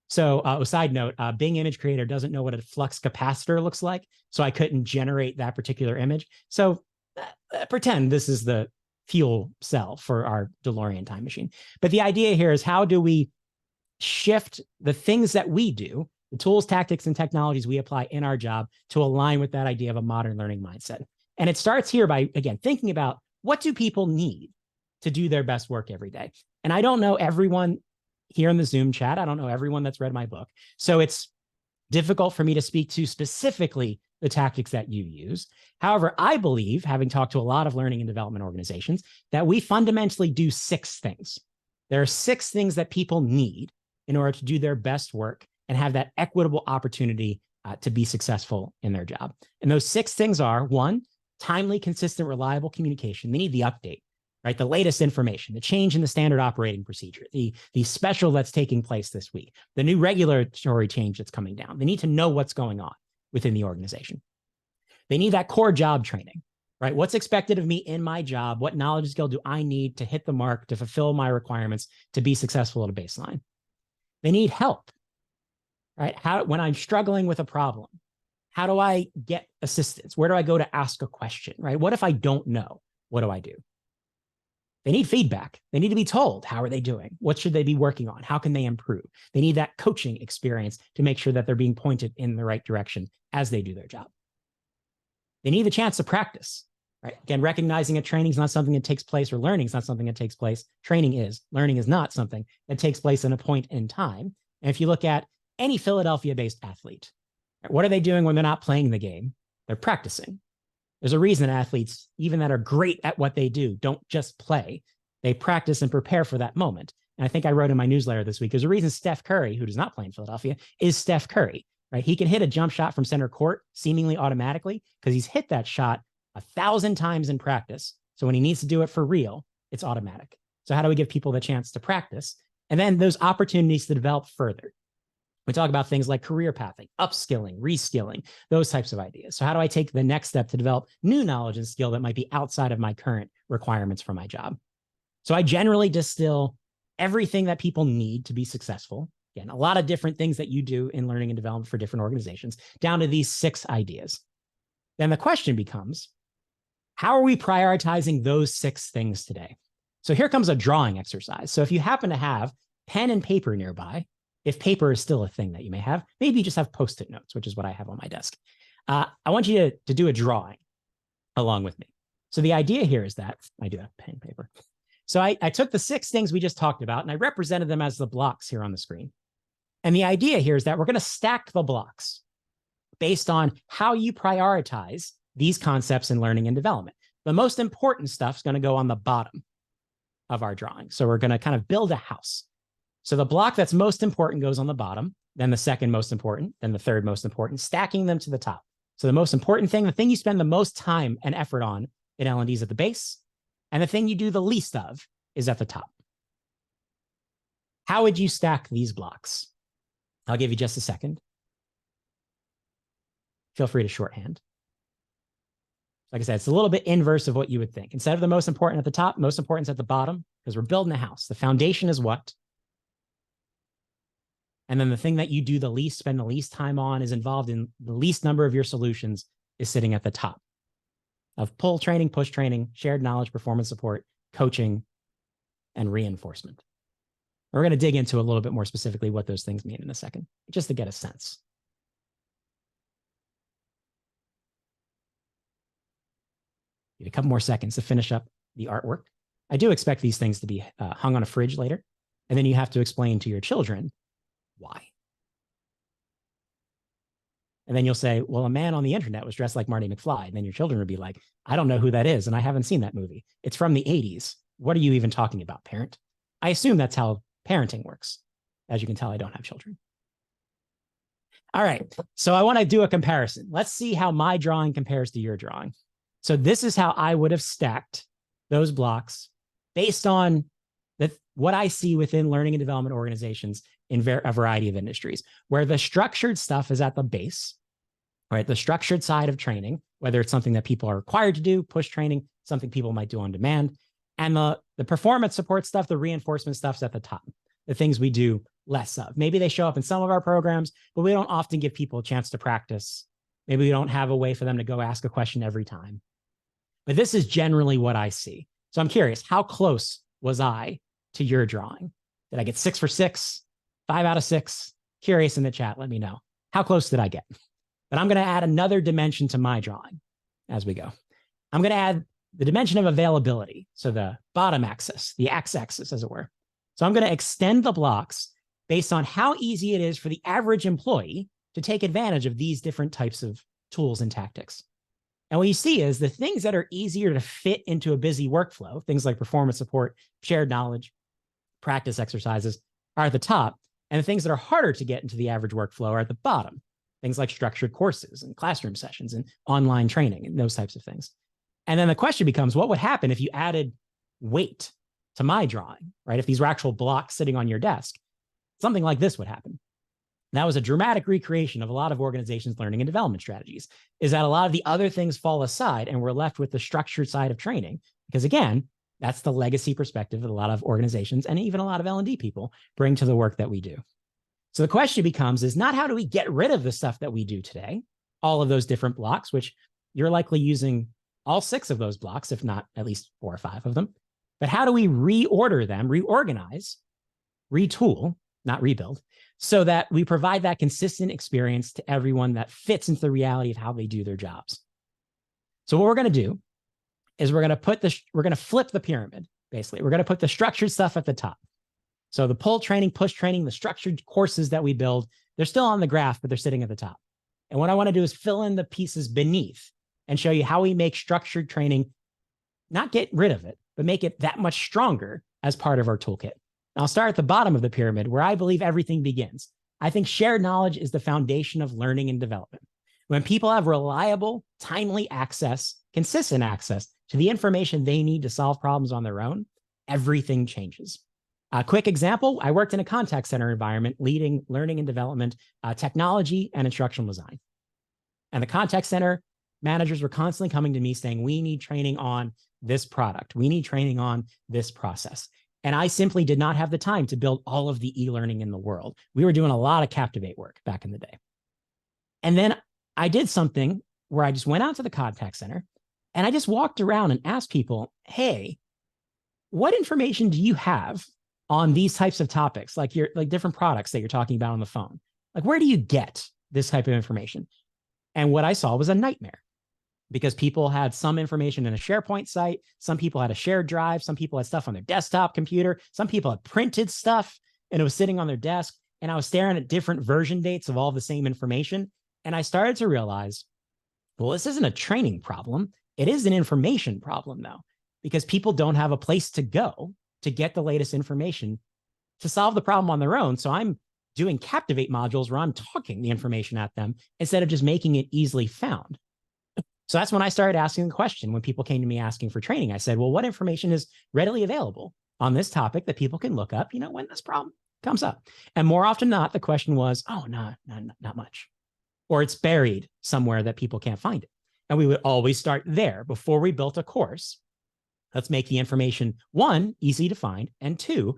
So a side note, Bing Image Creator doesn't know what a flux capacitor looks like. So I couldn't generate that particular image. So pretend this is the fuel cell for our DeLorean time machine. But the idea here is, how do we shift the things that we do, the tools, tactics, and technologies we apply in our job to align with that idea of a modern learning mindset? And it starts here by, again, thinking about, what do people need to do their best work every day? And I don't know everyone here in the Zoom chat. I don't know everyone that's read my book. So it's difficult for me to speak to specifically the tactics that you use. However, I believe, having talked to a lot of learning and development organizations, that we fundamentally do 6 things. There are 6 things that people need in order to do their best work and have that equitable opportunity to be successful in their job. And those 6 things are: 1, timely, consistent, reliable communication. They need the update, right? The latest information, the change in the standard operating procedure, the special that's taking place this week, the new regulatory change that's coming down. They need to know what's going on within the organization. They need that core job training, right? What's expected of me in my job? What knowledge and skill do I need to hit the mark, to fulfill my requirements, to be successful at a baseline? They need help, right? When I'm struggling with a problem, how do I get assistance? Where do I go to ask a question, right? What if I don't know? What do I do? They need feedback. They need to be told, how are they doing? What should they be working on? How can they improve? They need that coaching experience to make sure that they're being pointed in the right direction as they do their job. They need the chance to practice, right? Again, recognizing that training is not something that takes place, or learning is not something that takes place. Training is. Learning is not something that takes place in a point in time. And if you look at any Philadelphia-based athlete, what are they doing when they're not playing the game? They're practicing. There's a reason athletes, even that are great at what they do, don't just play. They practice and prepare for that moment. And I think I wrote in my newsletter this week, there's a reason Steph Curry, who does not play in Philadelphia, is Steph Curry, right? He can hit a jump shot from center court seemingly automatically because he's hit that shot 1,000 times in practice. So when he needs to do it for real, it's automatic. So how do we give people the chance to practice? And then those opportunities to develop further. We talk about things like career pathing, upskilling, reskilling, those types of ideas. So how do I take the next step to develop new knowledge and skill that might be outside of my current requirements for my job? So I generally distill everything that people need to be successful. Again, a lot of different things that you do in learning and development for different organizations, down to these 6 ideas. Then the question becomes, how are we prioritizing those 6 things today? So here comes a drawing exercise. So if you happen to have pen and paper nearby, if paper is still a thing that you may have, maybe you just have Post-it notes, which is what I have on my desk. I want you to do a drawing along with me. So the idea here is that I do have pen and paper. So I took the 6 things we just talked about and I represented them as the blocks here on the screen. And the idea here is that we're going to stack the blocks based on how you prioritize these concepts in learning and development. The most important stuff is going to go on the bottom of our drawing. So we're going to kind of build a house. So the block that's most important goes on the bottom, then the second most important, then the third most important, stacking them to the top. So the most important thing, the thing you spend the most time and effort on in L&D is at the base, and the thing you do the least of is at the top. How would you stack these blocks? I'll give you just a second. Feel free to shorthand. Like I said, it's a little bit inverse of what you would think. Instead of the most important at the top, most important is at the bottom, because we're building a house. The foundation is what? And then the thing that you do the least, spend the least time on, is involved in the least number of your solutions, is sitting at the top of pull training, push training, shared knowledge, performance support, coaching, and reinforcement. We're going to dig into a little bit more specifically what those things mean in a second, just to get a sense. Give a couple more seconds to finish up the artwork. I do expect these things to be hung on a fridge later, and then you have to explain to your children why. And then you'll say, well, a man on the internet was dressed like Marty McFly. And then your children would be like, I don't know who that is, and I haven't seen that movie. It's from the 80s. What are you even talking about, parent? I assume that's how parenting works. As you can tell, I don't have children. All right, so I want to do a comparison. Let's see how my drawing compares to your drawing. So this is how I would have stacked those blocks based on what I see within learning and development organizations in a variety of industries, where the structured stuff is at the base, right? The structured side of training, whether it's something that people are required to do, push training, something people might do on demand, and the performance support stuff, the reinforcement stuff's at the top. the things we do less of. Maybe they show up in some of our programs, but we don't often give people a chance to practice. Maybe we don't have a way for them to go ask a question every time. But this is generally what I see. So I'm curious, how close was I to your drawing? Did I get 6 for 6, 5 out of 6? Curious in the chat, let me know. How close did I get? But I'm going to add another dimension to my drawing as we go. I'm going to add the dimension of availability. So the bottom axis, the x-axis, as it were. So I'm going to extend the blocks based on how easy it is for the average employee to take advantage of these different types of tools and tactics. And what you see is the things that are easier to fit into a busy workflow, things like performance support, shared knowledge, practice exercises, are at the top. And the things that are harder to get into the average workflow are at the bottom. Things like structured courses and classroom sessions and online training and those types of things. And then the question becomes, what would happen if you added weight to my drawing, right? If these were actual blocks sitting on your desk, something like this would happen. And that was a dramatic recreation of a lot of organizations' learning and development strategies, is that a lot of the other things fall aside and we're left with the structured side of training. Because again, that's the legacy perspective that a lot of organizations and even a lot of L&D people bring to the work that we do. So the question becomes is not how do we get rid of the stuff that we do today, all of those different blocks, which you're likely using all 6 of those blocks, if not at least 4 or 5 of them, but how do we reorder them, reorganize, retool, not rebuild, so that we provide that consistent experience to everyone that fits into the reality of how they do their jobs. So what we're going to do is we're going to flip the pyramid, basically. We're going to put the structured stuff at the top. So the pull training, push training, the structured courses that we build, they're still on the graph, but they're sitting at the top. And what I want to do is fill in the pieces beneath and show you how we make structured training, not get rid of it, but make it that much stronger as part of our toolkit. And I'll start at the bottom of the pyramid where I believe everything begins. I think shared knowledge is the foundation of learning and development. When people have reliable, timely access, consistent access to the information they need to solve problems on their own, everything changes. A quick example, I worked in a contact center environment leading learning and development, technology and instructional design. And the contact center managers were constantly coming to me saying, we need training on this product. We need training on this process. And I simply did not have the time to build all of the e-learning in the world. We were doing a lot of Captivate work back in the day. And then I did something where I just went out to the contact center and I just walked around and asked people, hey, what information do you have on these types of topics, like different products that you're talking about on the phone? Like, where do you get this type of information? And what I saw was a nightmare, because people had some information in a SharePoint site. Some people had a shared drive. Some people had stuff on their desktop computer. Some people had printed stuff and it was sitting on their desk. And I was staring at different version dates of all the same information. And I started to realize, well, this isn't a training problem. It is an information problem though, because people don't have a place to go to get the latest information to solve the problem on their own. So I'm doing Captivate modules where I'm talking the information at them instead of just making it easily found. So that's when I started asking the question. When people came to me asking for training, I said, well, what information is readily available on this topic that people can look up, when this problem comes up? And more often than not, the question was, oh, no, not much. Or it's buried somewhere that people can't find it. And we would always start there before we built a course. Let's make the information, 1, easy to find, and 2,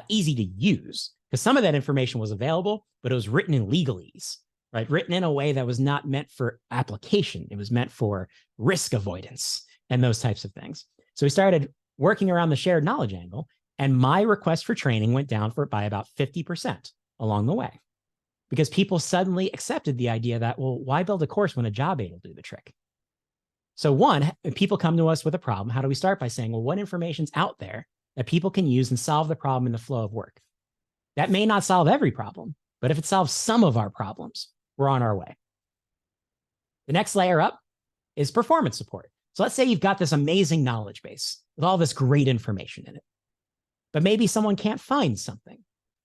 easy to use. Because some of that information was available, but it was written in legalese, right? Written in a way that was not meant for application. It was meant for risk avoidance and those types of things. So we started working around the shared knowledge angle, and my request for training went down by about 50% along the way, because people suddenly accepted the idea that, well, why build a course when a job aid will do the trick? So 1, if people come to us with a problem, how do we start? By saying, well, what information's out there that people can use and solve the problem in the flow of work? That may not solve every problem, but if it solves some of our problems, we're on our way. The next layer up is performance support. So let's say you've got this amazing knowledge base with all this great information in it, but maybe someone can't find something,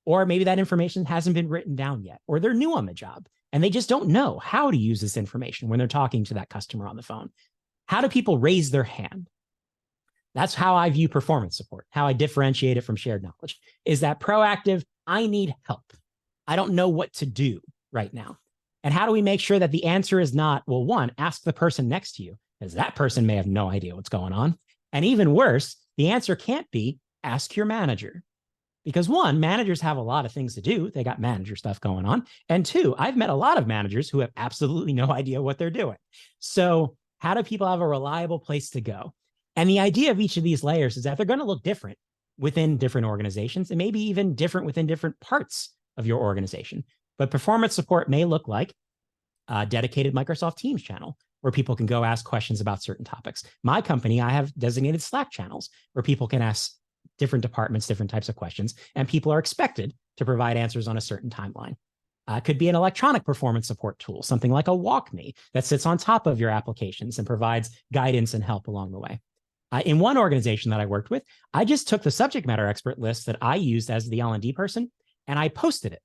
or maybe that information hasn't been written down yet, or they're new on the job and they just don't know how to use this information when they're talking to that customer on the phone. How do people raise their hand? That's how I view performance support, how I differentiate it from shared knowledge, is that proactive, I need help. I don't know what to do right now. And how do we make sure that the answer is not, well, 1, ask the person next to you, because that person may have no idea what's going on. And even worse, the answer can't be, ask your manager. Because one, managers have a lot of things to do. They got manager stuff going on. And two, I've met a lot of managers who have absolutely no idea what they're doing. So how do people have a reliable place to go? And the idea of each of these layers is that they're going to look different within different organizations and maybe even different within different parts of your organization. But performance support may look like a dedicated Microsoft Teams channel where people can go ask questions about certain topics. My company, I have designated Slack channels where people can ask different departments, different types of questions, and people are expected to provide answers on a certain timeline. It could be an electronic performance support tool, something like a WalkMe that sits on top of your applications and provides guidance and help along the way. In one organization that I worked with, I just took the subject matter expert list that I used as the L&D person, and I posted it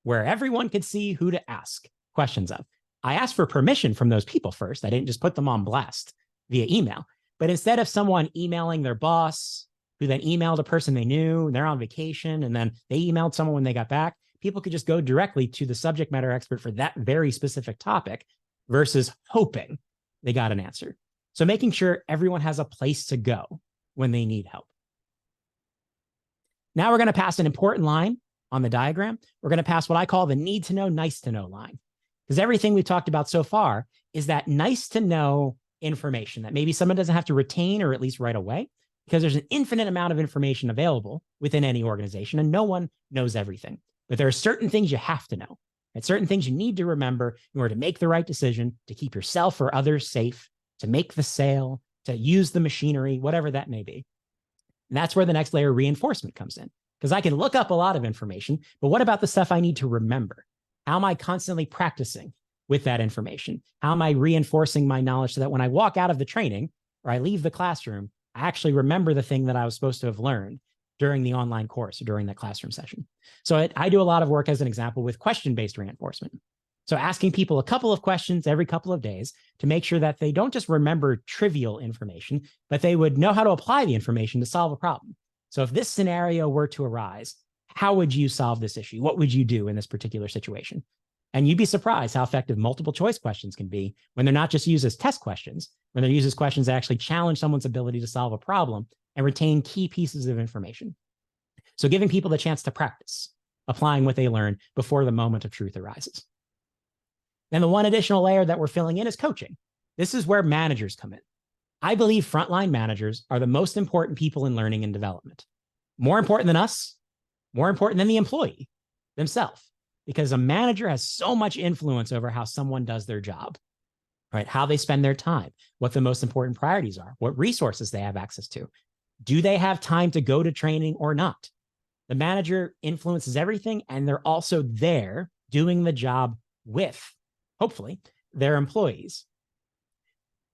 where everyone could see who to ask questions of. I asked for permission from those people first. I didn't just put them on blast via email. But instead of someone emailing their boss, who then emailed a person they knew, they're on vacation, and then they emailed someone when they got back, people could just go directly to the subject matter expert for that very specific topic versus hoping they got an answer. So making sure everyone has a place to go when they need help. Now we're going to pass an important line on the diagram. We're going to pass what I call the need to know, nice to know line. Because everything we've talked about so far is that nice to know information that maybe someone doesn't have to retain or at least right away, because there's an infinite amount of information available within any organization and no one knows everything. But there are certain things you have to know and certain things you need to remember in order to make the right decision, to keep yourself or others safe, to make the sale, to use the machinery, whatever that may be. And that's where the next layer of reinforcement comes in, because I can look up a lot of information, but what about the stuff I need to remember? How am I constantly practicing with that information? How am I reinforcing my knowledge so that when I walk out of the training or I leave the classroom, I actually remember the thing that I was supposed to have learned during the online course or during that classroom session? So I do a lot of work, as an example, with question-based reinforcement. So asking people a couple of questions every couple of days to make sure that they don't just remember trivial information, but they would know how to apply the information to solve a problem. So if this scenario were to arise, how would you solve this issue? What would you do in this particular situation? And you'd be surprised how effective multiple choice questions can be when they're not just used as test questions, when they're used as questions that actually challenge someone's ability to solve a problem and retain key pieces of information. So giving people the chance to practice applying what they learn before the moment of truth arises. Then the one additional layer that we're filling in is coaching. This is where managers come in. I believe frontline managers are the most important people in learning and development. More important than us, more important than the employee themselves, because a manager has so much influence over how someone does their job, right? How they spend their time, what the most important priorities are, what resources they have access to. Do they have time to go to training or not? The manager influences everything, and they're also there doing the job with, hopefully, their employees.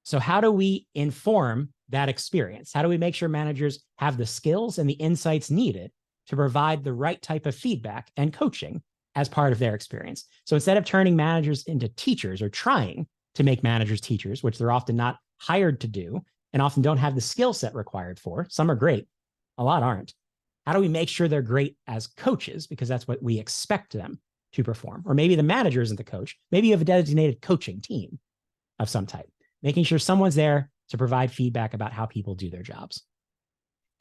So how do we inform that experience? How do we make sure managers have the skills and the insights needed to provide the right type of feedback and coaching as part of their experience? So instead of turning managers into teachers or trying to make managers teachers, which they're often not hired to do and often don't have the skill set required for, some are great, a lot aren't. How do we make sure they're great as coaches? Because that's what we expect them to perform. Or maybe the manager isn't the coach. Maybe you have a designated coaching team of some type, making sure someone's there to provide feedback about how people do their jobs.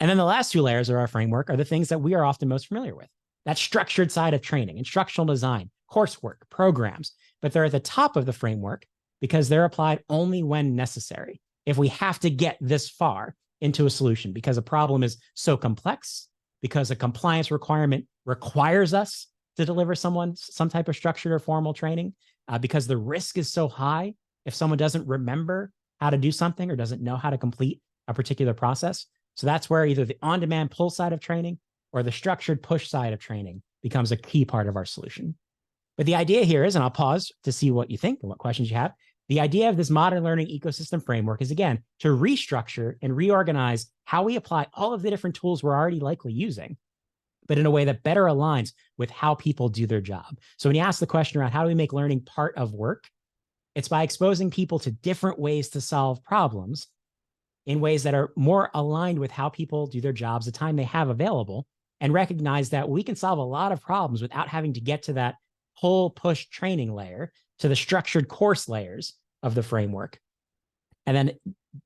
And then the last two layers of our framework are the things that we are often most familiar with. That structured side of training, instructional design, coursework, programs, but they're at the top of the framework because they're applied only when necessary. If we have to get this far into a solution because a problem is so complex, because a compliance requirement requires us to deliver someone some type of structured or formal training, because the risk is so high if someone doesn't remember how to do something or doesn't know how to complete a particular process. So that's where either the on-demand pull side of training or the structured push side of training becomes a key part of our solution. But the idea here is, and I'll pause to see what you think and what questions you have. The idea of this modern learning ecosystem framework is, again, to restructure and reorganize how we apply all of the different tools we're already likely using, but in a way that better aligns with how people do their job. So when you ask the question around how do we make learning part of work, it's by exposing people to different ways to solve problems in ways that are more aligned with how people do their jobs, the time they have available, and recognize that we can solve a lot of problems without having to get to that pull push training layer, to the structured course layers of the framework. And then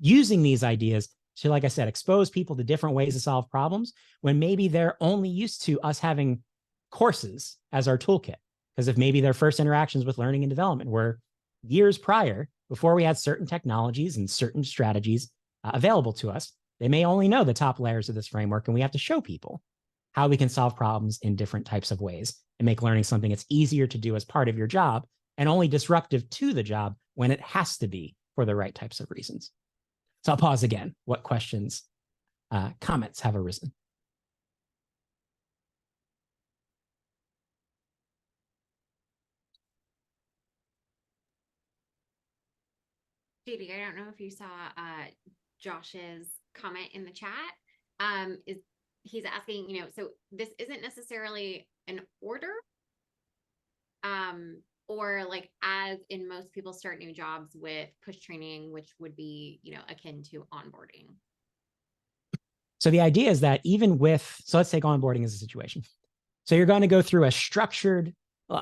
using these ideas to, like I said, expose people to different ways to solve problems when maybe they're only used to us having courses as our toolkit. Because if maybe their first interactions with learning and development were years prior, before we had certain technologies and certain strategies available to us, they may only know the top layers of this framework, and we have to show people how we can solve problems in different types of ways and make learning something that's easier to do as part of your job and only disruptive to the job when it has to be for the right types of reasons. So I'll pause again. What questions, comments have arisen? JD, I don't know if you saw Josh's comment in the chat. He's asking, so this isn't necessarily an order, or like as in most people start new jobs with push training, which would be, akin to onboarding. So the idea is that even with, so let's take onboarding as a situation. So you're going to go through a structured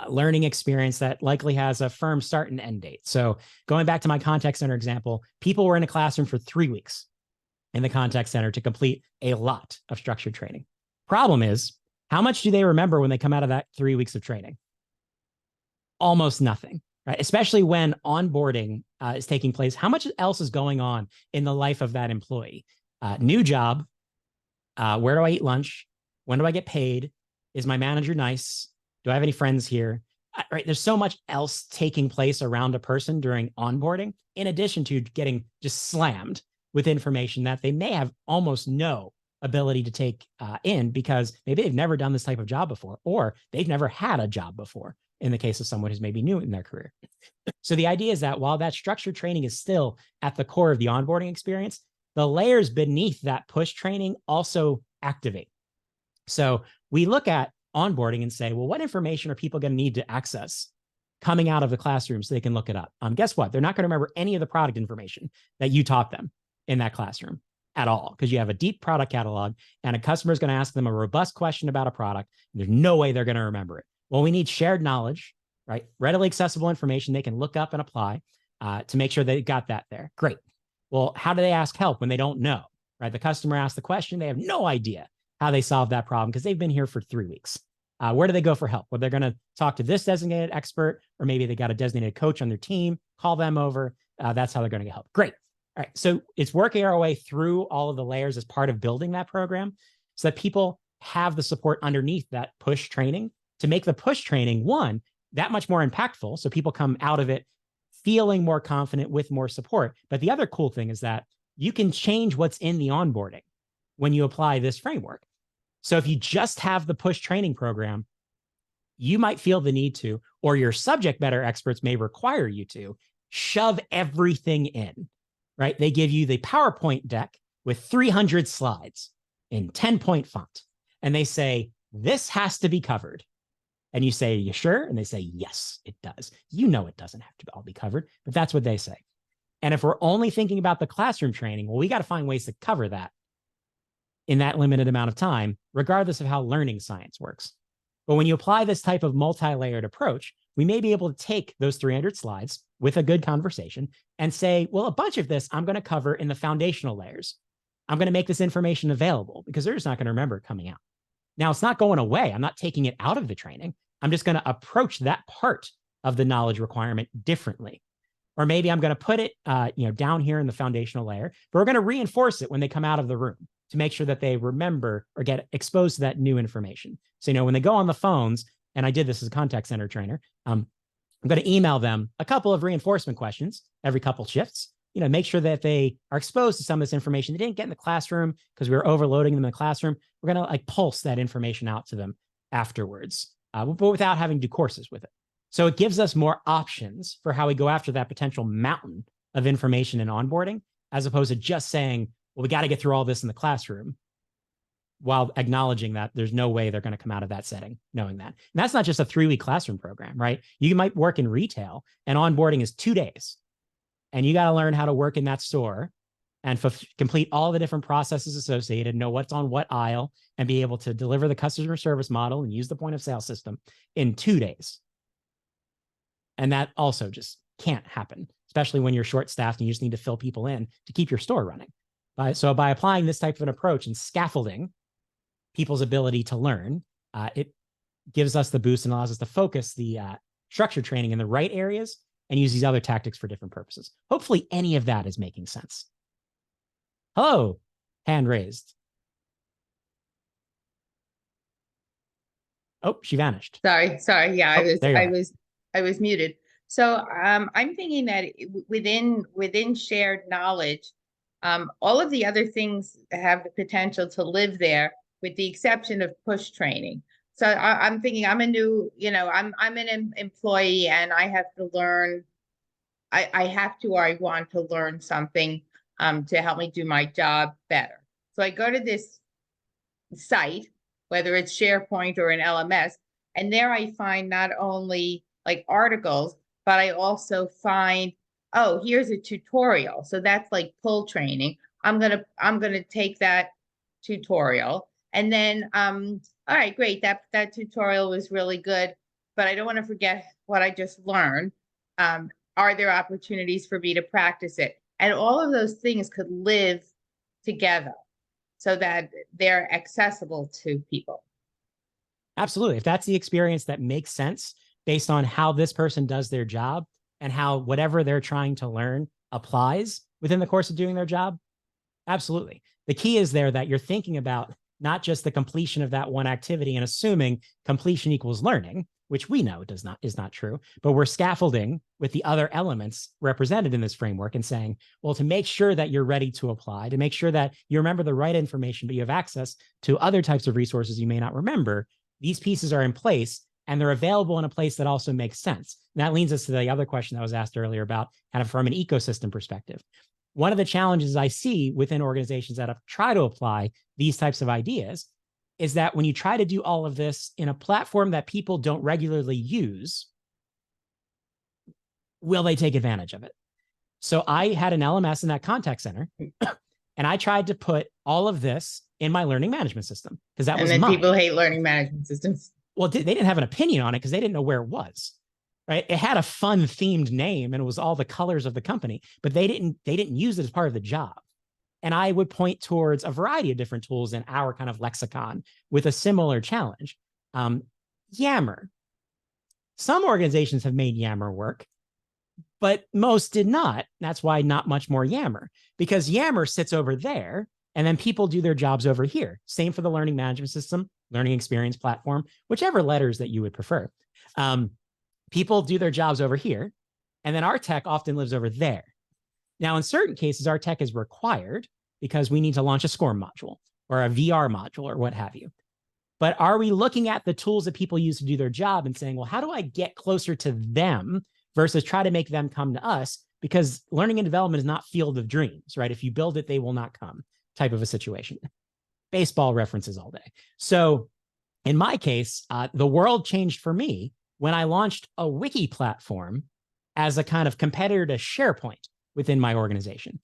learning experience that likely has a firm start and end date. So going back to my contact center example, people were in a classroom for 3 weeks in the contact center to complete a lot of structured training. Problem is, how much do they remember when they come out of that 3 weeks of training? Almost nothing, right? Especially when onboarding is taking place. How much else is going on in the life of that employee? New job, where do I eat lunch? When do I get paid? Is my manager nice? Do I have any friends here? Right? There's so much else taking place around a person during onboarding, in addition to getting just slammed with information that they may have almost no ability to take in because maybe they've never done this type of job before, or they've never had a job before in the case of someone who's maybe new in their career. So the idea is that while that structured training is still at the core of the onboarding experience, the layers beneath that push training also activate. So we look at onboarding and say, well, what information are people going to need to access coming out of the classroom so they can look it up? Guess what? They're not going to remember any of the product information that you taught them in that classroom at all, because you have a deep product catalog and a customer is going to ask them a robust question about a product. And there's no way they're going to remember it. Well, we need shared knowledge, right? Readily accessible information they can look up and apply to make sure they got that there. Great. Well, how do they ask help when they don't know, right? The customer asks the question, they have no idea how they solve that problem because they've been here for 3 weeks. Where do they go for help? Well, they're going to talk to this designated expert, or maybe they got a designated coach on their team, call them over. That's how they're going to get help. Great. All right. So it's working our way through all of the layers as part of building that program so that people have the support underneath that push training to make the push training, one, that much more impactful. So people come out of it feeling more confident with more support. But the other cool thing is that you can change what's in the onboarding when you apply this framework. So if you just have the push training program, you might feel the need to, or your subject matter experts may require you to, shove everything in, right? They give you the PowerPoint deck with 300 slides in 10-point font. And they say, this has to be covered. And you say, you sure? And they say, yes, it does. You know it doesn't have to all be covered, but that's what they say. And if we're only thinking about the classroom training, well, we got to find ways to cover that in that limited amount of time, regardless of how learning science works. But when you apply this type of multi-layered approach, we may be able to take those 300 slides with a good conversation and say, well, a bunch of this I'm going to cover in the foundational layers. I'm going to make this information available because they're just not going to remember it coming out. Now, it's not going away. I'm not taking it out of the training. I'm just going to approach that part of the knowledge requirement differently. Or maybe I'm going to put it down here in the foundational layer, but we're going to reinforce it when they come out of the room to make sure that they remember or get exposed to that new information. So, when they go on the phones, and I did this as a contact center trainer, I'm going to email them a couple of reinforcement questions every couple shifts, make sure that they are exposed to some of this information they didn't get in the classroom because we were overloading them in the classroom. We're going to pulse that information out to them afterwards, but without having to do courses with it. So it gives us more options for how we go after that potential mountain of information and onboarding, as opposed to just saying, well, we got to get through all this in the classroom, while acknowledging that there's no way they're going to come out of that setting knowing that. And that's not just a 3-week classroom program, right? You might work in retail and onboarding is 2 days. And you got to learn how to work in that store and complete all the different processes associated, know what's on what aisle, and be able to deliver the customer service model and use the point of sale system in 2 days. And that also just can't happen, especially when you're short-staffed and you just need to fill people in to keep your store running. By applying this type of an approach and scaffolding people's ability to learn, it gives us the boost and allows us to focus the structured training in the right areas and use these other tactics for different purposes. Hopefully any of that is making sense. Hello, hand raised. Oh, she vanished. Sorry. Yeah, Oh, I was muted. So I'm thinking that within shared knowledge, all of the other things have the potential to live there, with the exception of push training. So I'm thinking I'm a new, I'm an employee and I have to learn. I have to, or I want to learn something to help me do my job better. So I go to this site, whether it's SharePoint or an LMS, and there I find not only like articles, but I also find, oh, here's a tutorial. So that's like pull training. I'm gonna take that tutorial, and then all right, great, that tutorial was really good, but I don't want to forget what I just learned. Are there opportunities for me to practice it? And all of those things could live together so that they're accessible to people. Absolutely. If that's the experience that makes sense based on how this person does their job and how whatever they're trying to learn applies within the course of doing their job, absolutely. The key is there that you're thinking about not just the completion of that one activity and assuming completion equals learning, which we know is not true, but we're scaffolding with the other elements represented in this framework and saying, well, to make sure that you're ready to apply, to make sure that you remember the right information, but you have access to other types of resources you may not remember, these pieces are in place and they're available in a place that also makes sense. And that leads us to the other question that was asked earlier about kind of from an ecosystem perspective. One of the challenges I see within organizations that have tried to apply these types of ideas is that when you try to do all of this in a platform that people don't regularly use, will they take advantage of it? So I had an LMS in that contact center, and I tried to put all of this in my learning management system because that was mine. And then people hate learning management systems. Well, they didn't have an opinion on it because they didn't know where it was. Right? It had a fun themed name and it was all the colors of the company, but they didn't use it as part of the job. And I would point towards a variety of different tools in our kind of lexicon with a similar challenge. Yammer. Some organizations have made Yammer work, but most did not. That's why not much more Yammer, because Yammer sits over there and then people do their jobs over here. Same for the learning management system, learning experience platform, whichever letters that you would prefer. People do their jobs over here, and then our tech often lives over there. Now, in certain cases, our tech is required because we need to launch a SCORM module or a VR module or what have you. But are we looking at the tools that people use to do their job and saying, well, how do I get closer to them versus try to make them come to us? Because learning and development is not field of dreams, right? If you build it, they will not come type of a situation. Baseball references all day. So in my case, the world changed for me when I launched a wiki platform as a kind of competitor to SharePoint within my organization.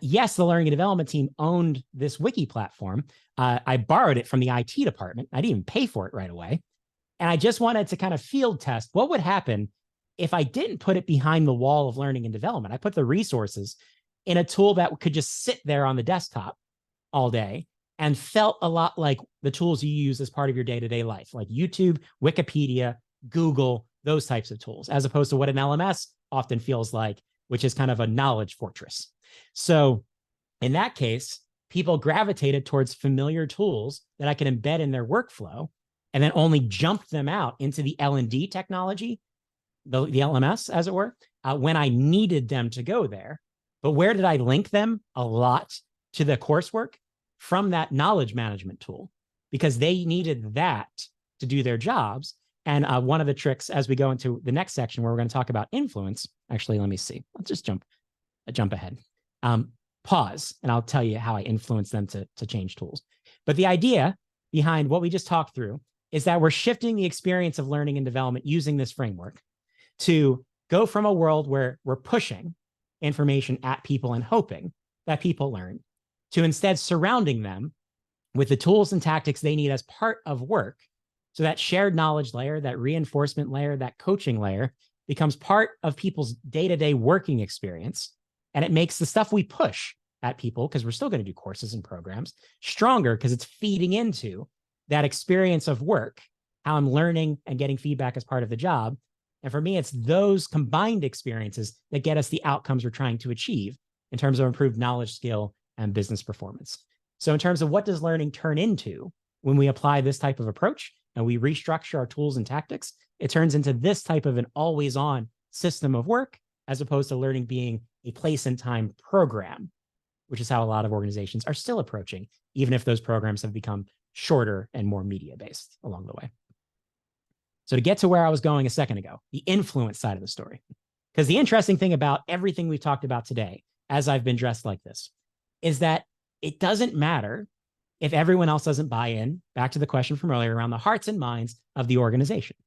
Yes, the learning and development team owned this wiki platform. I borrowed it from the IT department. I didn't even pay for it right away. And I just wanted to kind of field test what would happen if I didn't put it behind the wall of learning and development. I put the resources in a tool that could just sit there on the desktop all day and felt a lot like the tools you use as part of your day-to-day life, like YouTube, Wikipedia, Google, those types of tools, as opposed to what an LMS often feels like, which is kind of a knowledge fortress. So in that case, people gravitated towards familiar tools that I can embed in their workflow and then only jump them out into the L&D technology, the LMS, as it were, when I needed them to go there. But where did I link them? A lot to the coursework from that knowledge management tool, because they needed that to do their jobs. And one of the tricks as we go into the next section where we're going to talk about influence, actually, let me see. Let's just jump ahead. Pause, and I'll tell you how I influence them to change tools. But the idea behind what we just talked through is that we're shifting the experience of learning and development using this framework to go from a world where we're pushing information at people and hoping that people learn to instead surrounding them with the tools and tactics they need as part of work. So that shared knowledge layer, that reinforcement layer, that coaching layer becomes part of people's day-to-day working experience. And it makes the stuff we push at people, because we're still going to do courses and programs, stronger because it's feeding into that experience of work, how I'm learning and getting feedback as part of the job. And for me, it's those combined experiences that get us the outcomes we're trying to achieve in terms of improved knowledge, skill, and business performance. So in terms of what does learning turn into when we apply this type of approach and we restructure our tools and tactics, it turns into this type of an always on system of work, as opposed to learning being a place and time program, which is how a lot of organizations are still approaching, even if those programs have become shorter and more media based along the way. So to get to where I was going a second ago, the influence side of the story, because the interesting thing about everything we've talked about today, as I've been dressed like this, is that it doesn't matter if everyone else doesn't buy in, back to the question from earlier around the hearts and minds of the organization,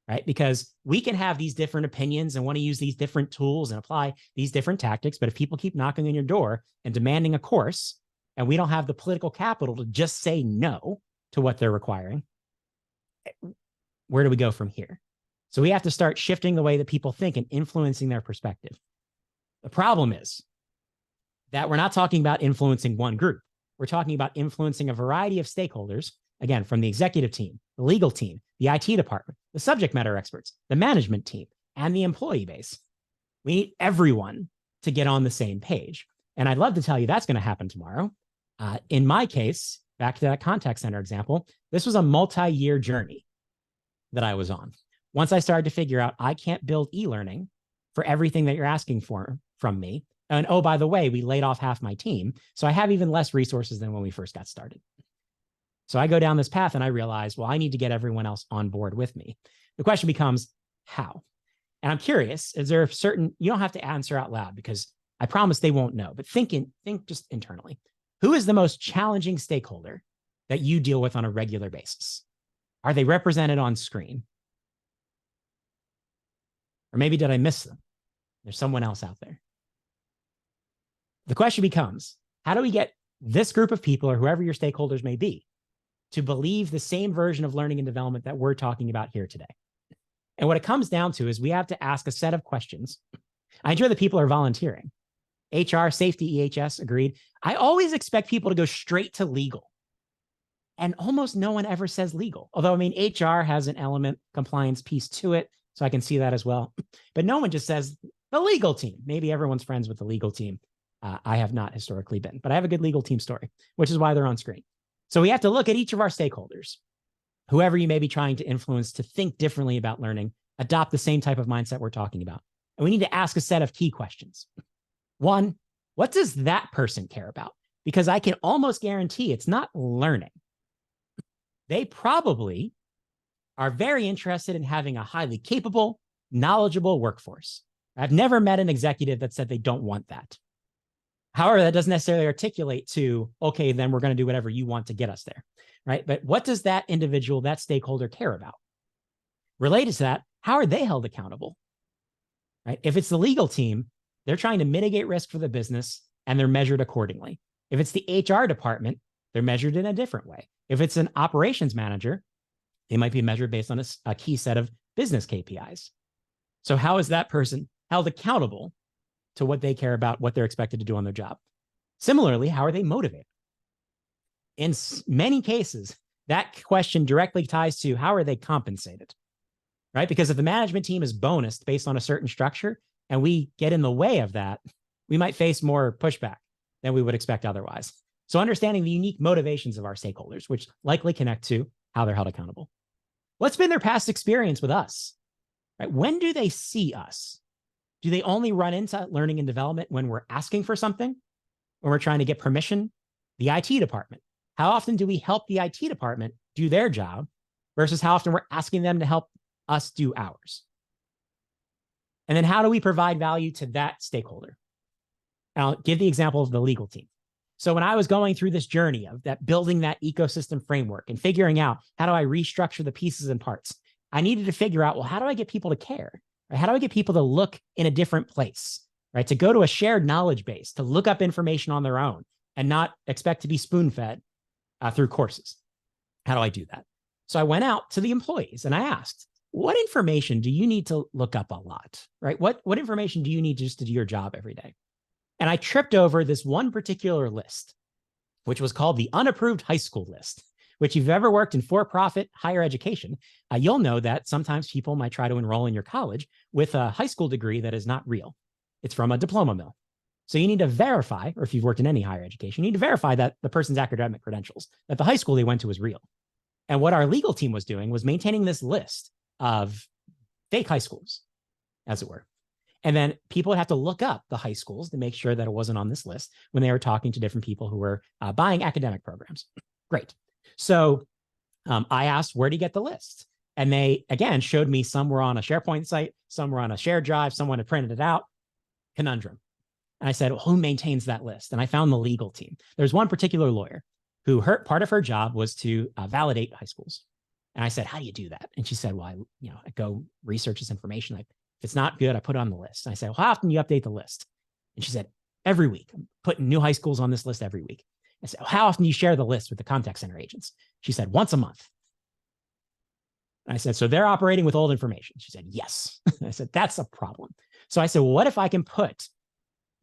right? Because we can have these different opinions and want to use these different tools and apply these different tactics. But if people keep knocking on your door and demanding a course, and we don't have the political capital to just say no to what they're requiring, where do we go from here? So we have to start shifting the way that people think and influencing their perspective. The problem is that we're not talking about influencing one group. We're talking about influencing a variety of stakeholders, again, from the executive team, the legal team, the IT department, the subject matter experts, the management team, and the employee base. We need everyone to get on the same page. And I'd love to tell you that's going to happen tomorrow. In my case, back to that contact center example, this was a multi-year journey that I was on. Once I started to figure out I can't build e-learning for everything that you're asking for from me. And oh, by the way, we laid off half my team. So I have even less resources than when we first got started. So I go down this path and I realize, well, I need to get everyone else on board with me. The question becomes, how? And I'm curious, is there a certain, you don't have to answer out loud because I promise they won't know, but think just internally. Who is the most challenging stakeholder that you deal with on a regular basis? Are they represented on screen? Or maybe did I miss them? There's someone else out there. The question becomes, how do we get this group of people or whoever your stakeholders may be to believe the same version of learning and development that we're talking about here today? And what it comes down to is we have to ask a set of questions. I enjoy that people are volunteering. HR, safety, EHS, agreed. I always expect people to go straight to legal. And almost no one ever says legal. Although, I mean, HR has an element compliance piece to it, so I can see that as well. But no one just says the legal team. Maybe everyone's friends with the legal team. I have not historically been, but I have a good legal team story, which is why they're on screen. So we have to look at each of our stakeholders, whoever you may be trying to influence to think differently about learning, adopt the same type of mindset we're talking about. And we need to ask a set of key questions. One, what does that person care about? Because I can almost guarantee it's not learning. They probably are very interested in having a highly capable, knowledgeable workforce. I've never met an executive that said they don't want that. However, that doesn't necessarily articulate to, okay, then we're going to do whatever you want to get us there, right? But what does that individual, that stakeholder care about? Related to that, how are they held accountable, right? If it's the legal team, they're trying to mitigate risk for the business and they're measured accordingly. If it's the HR department, they're measured in a different way. If it's an operations manager, they might be measured based on a key set of business KPIs. So how is that person held accountable to what they care about, what they're expected to do on their job? Similarly, how are they motivated? In many cases, that question directly ties to how are they compensated, right? Because if the management team is bonused based on a certain structure and we get in the way of that, we might face more pushback than we would expect otherwise. So understanding the unique motivations of our stakeholders, which likely connect to how they're held accountable. What's been their past experience with us, right? When do they see us? Do they only run into learning and development when we're asking for something, when we're trying to get permission? The IT department. How often do we help the IT department do their job versus how often we're asking them to help us do ours? And then how do we provide value to that stakeholder? And I'll give the example of the legal team. So when I was going through this journey of that, building that ecosystem framework and figuring out how do I restructure the pieces and parts, I needed to figure out, well, how do I get people to care? Right? How do I get people to look in a different place, right? To go to a shared knowledge base, to look up information on their own and not expect to be spoon-fed through courses. How do I do that? So I went out to the employees and I asked, what information do you need to look up a lot, right? What information do you need just to do your job every day? And I tripped over this one particular list, which was called the unapproved high school list, which if you've ever worked in for-profit higher education, you'll know that sometimes people might try to enroll in your college with a high school degree that is not real. It's from a diploma mill. So you need to verify, or if you've worked in any higher education, you need to verify that the person's academic credentials, that the high school they went to is real. And what our legal team was doing was maintaining this list of fake high schools, as it were. And then people would have to look up the high schools to make sure that it wasn't on this list when they were talking to different people who were buying academic programs. Great. So I asked, where to get the list? And they, again, showed me some were on a SharePoint site, some were on a shared drive, someone had printed it out. Conundrum. And I said, well, who maintains that list? And I found the legal team. There's one particular lawyer who part of her job was to validate high schools. And I said, how do you do that? And she said, well, I go research this information. If it's not good, I put it on the list. And I said, well, how often do you update the list? And she said, every week. I'm putting new high schools on this list every week. I said, well, how often do you share the list with the contact center agents? She said, once a month. And I said, so they're operating with old information. She said, yes. I said, that's a problem. So I said, well, what if I can put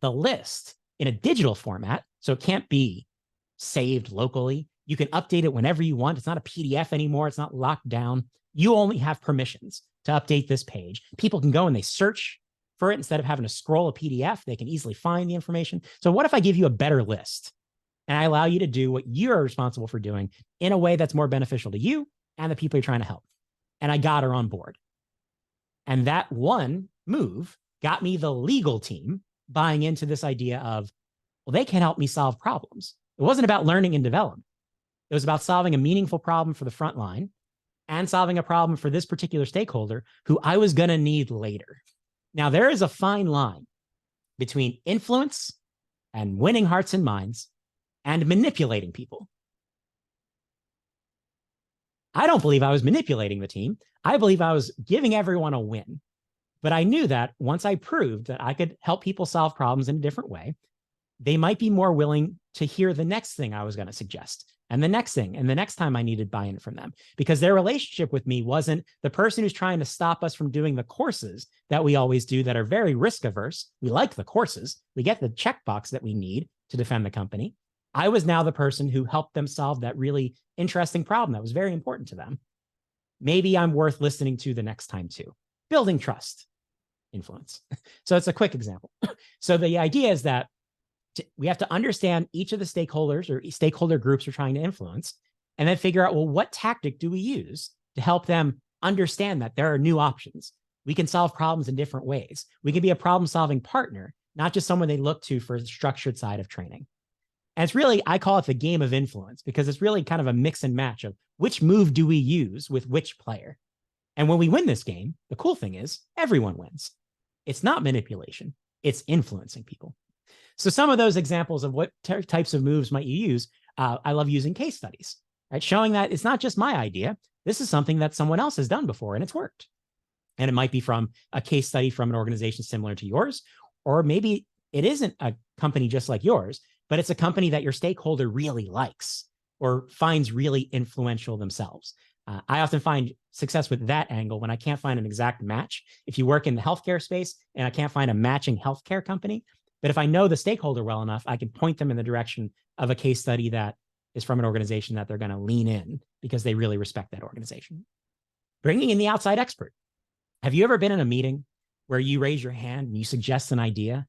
the list in a digital format so it can't be saved locally? You can update it whenever you want. It's not a PDF anymore. It's not locked down. You only have permissions to update this page. People can go and they search for it instead of having to scroll a PDF. They can easily find the information. So what if I give you a better list and I allow you to do what you're responsible for doing in a way that's more beneficial to you and the people you're trying to help? And I got her on board. And that one move got me the legal team buying into this idea of, well, they can help me solve problems. It wasn't about learning and development. It was about solving a meaningful problem for the front line and solving a problem for this particular stakeholder who I was going to need later. Now, there is a fine line between influence and winning hearts and minds and manipulating people. I don't believe I was manipulating the team. I believe I was giving everyone a win. But I knew that once I proved that I could help people solve problems in a different way, they might be more willing to hear the next thing I was going to suggest, and the next thing, and the next time I needed buy-in from them, because their relationship with me wasn't the person who's trying to stop us from doing the courses that we always do that are very risk averse. We like the courses. We get the checkbox that we need to defend the company. I was now the person who helped them solve that really interesting problem that was very important to them. Maybe I'm worth listening to the next time too. Building trust, influence. So it's a quick example. So the idea is that we have to understand each of the stakeholders or stakeholder groups we're trying to influence, and then figure out, well, what tactic do we use to help them understand that there are new options? We can solve problems in different ways. We can be a problem-solving partner, not just someone they look to for the structured side of training. And it's really, I call it the game of influence, because it's really kind of a mix and match of which move do we use with which player. And when we win this game, the cool thing is everyone wins. It's not manipulation, it's influencing people. So some of those examples of what types of moves might you use, I love using case studies, right? Showing that it's not just my idea. This is something that someone else has done before and it's worked. And it might be from a case study from an organization similar to yours, or maybe it isn't a company just like yours, but it's a company that your stakeholder really likes or finds really influential themselves. I often find success with that angle when I can't find an exact match. If you work in the healthcare space and I can't find a matching healthcare company, but if I know the stakeholder well enough, I can point them in the direction of a case study that is from an organization that they're going to lean in because they really respect that organization. Bringing in the outside expert. Have you ever been in a meeting where you raise your hand and you suggest an idea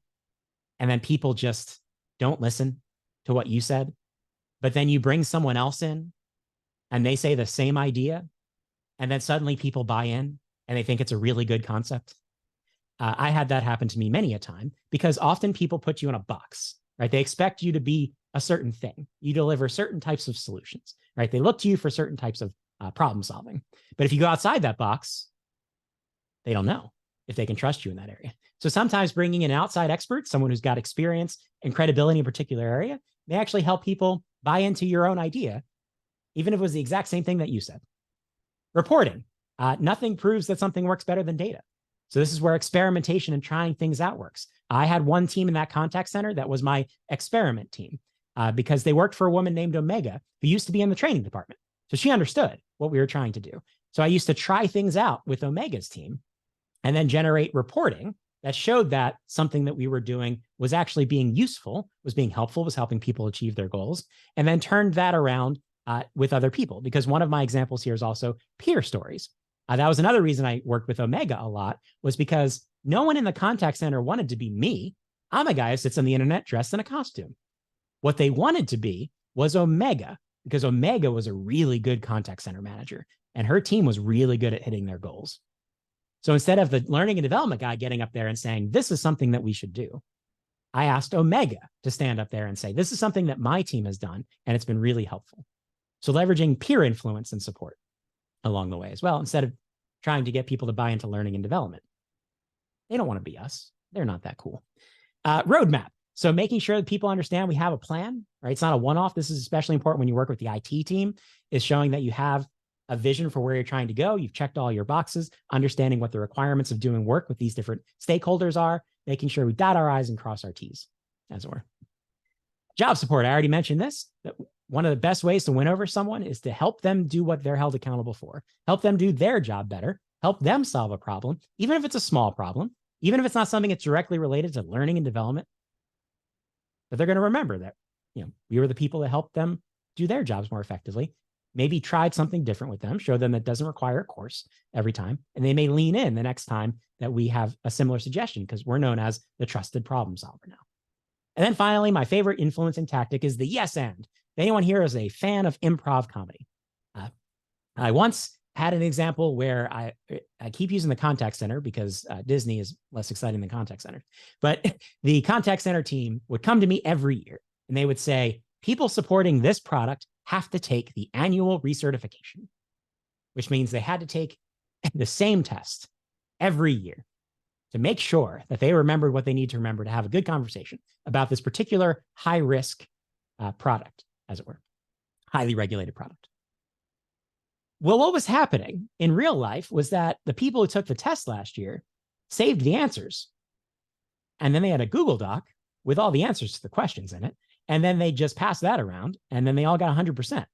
and then people just don't listen to what you said, but then you bring someone else in and they say the same idea and then suddenly people buy in and they think it's a really good concept? I had that happen to me many a time because often people put you in a box, right? They expect you to be a certain thing. You deliver certain types of solutions, right? They look to you for certain types of problem solving. But if you go outside that box, they don't know if they can trust you in that area. So sometimes bringing in an outside expert, someone who's got experience and credibility in a particular area, may actually help people buy into your own idea, even if it was the exact same thing that you said. Reporting. Nothing proves that something works better than data. So this is where experimentation and trying things out works. I had one team in that contact center that was my experiment team because they worked for a woman named Omega who used to be in the training department. So she understood what we were trying to do. So I used to try things out with Omega's team and then generate reporting that showed that something that we were doing was actually being useful, was being helpful, was helping people achieve their goals, and then turned that around with other people. Because one of my examples here is also peer stories. That was another reason I worked with Omega a lot, was because no one in the contact center wanted to be me. I'm a guy who sits on the internet dressed in a costume. What they wanted to be was Omega, because Omega was a really good contact center manager, and her team was really good at hitting their goals. So instead of the learning and development guy getting up there and saying, this is something that we should do, I asked Omega to stand up there and say, this is something that my team has done, and it's been really helpful. So leveraging peer influence and support along the way as well, instead of trying to get people to buy into learning and development. They don't want to be us. They're not that cool. Roadmap. So making sure that people understand we have a plan, right? It's not a one-off. This is especially important when you work with the IT team, is showing that you have a vision for where you're trying to go. You've checked all your boxes, understanding what the requirements of doing work with these different stakeholders are, making sure we dot our I's and cross our T's, as it were. Job support. I already mentioned this. That one of the best ways to win over someone is to help them do what they're held accountable for, help them do their job better, help them solve a problem, even if it's a small problem, even if it's not something that's directly related to learning and development. But they're going to remember that, we were the people that helped them do their jobs more effectively. Maybe tried something different with them, show them that doesn't require a course every time. And they may lean in the next time that we have a similar suggestion, because we're known as the trusted problem solver now. And then finally, my favorite influencing tactic is the yes and. If anyone here is a fan of improv comedy, I once had an example where I keep using the contact center because Disney is less exciting than contact centers. But the contact center team would come to me every year and they would say, people supporting this product have to take the annual recertification, which means they had to take the same test every year to make sure that they remembered what they need to remember to have a good conversation about this particular high-risk product, as it were, highly regulated product. Well, what was happening in real life was that the people who took the test last year saved the answers. And then they had a Google Doc with all the answers to the questions in it. And then they just passed that around. And then they all got 100%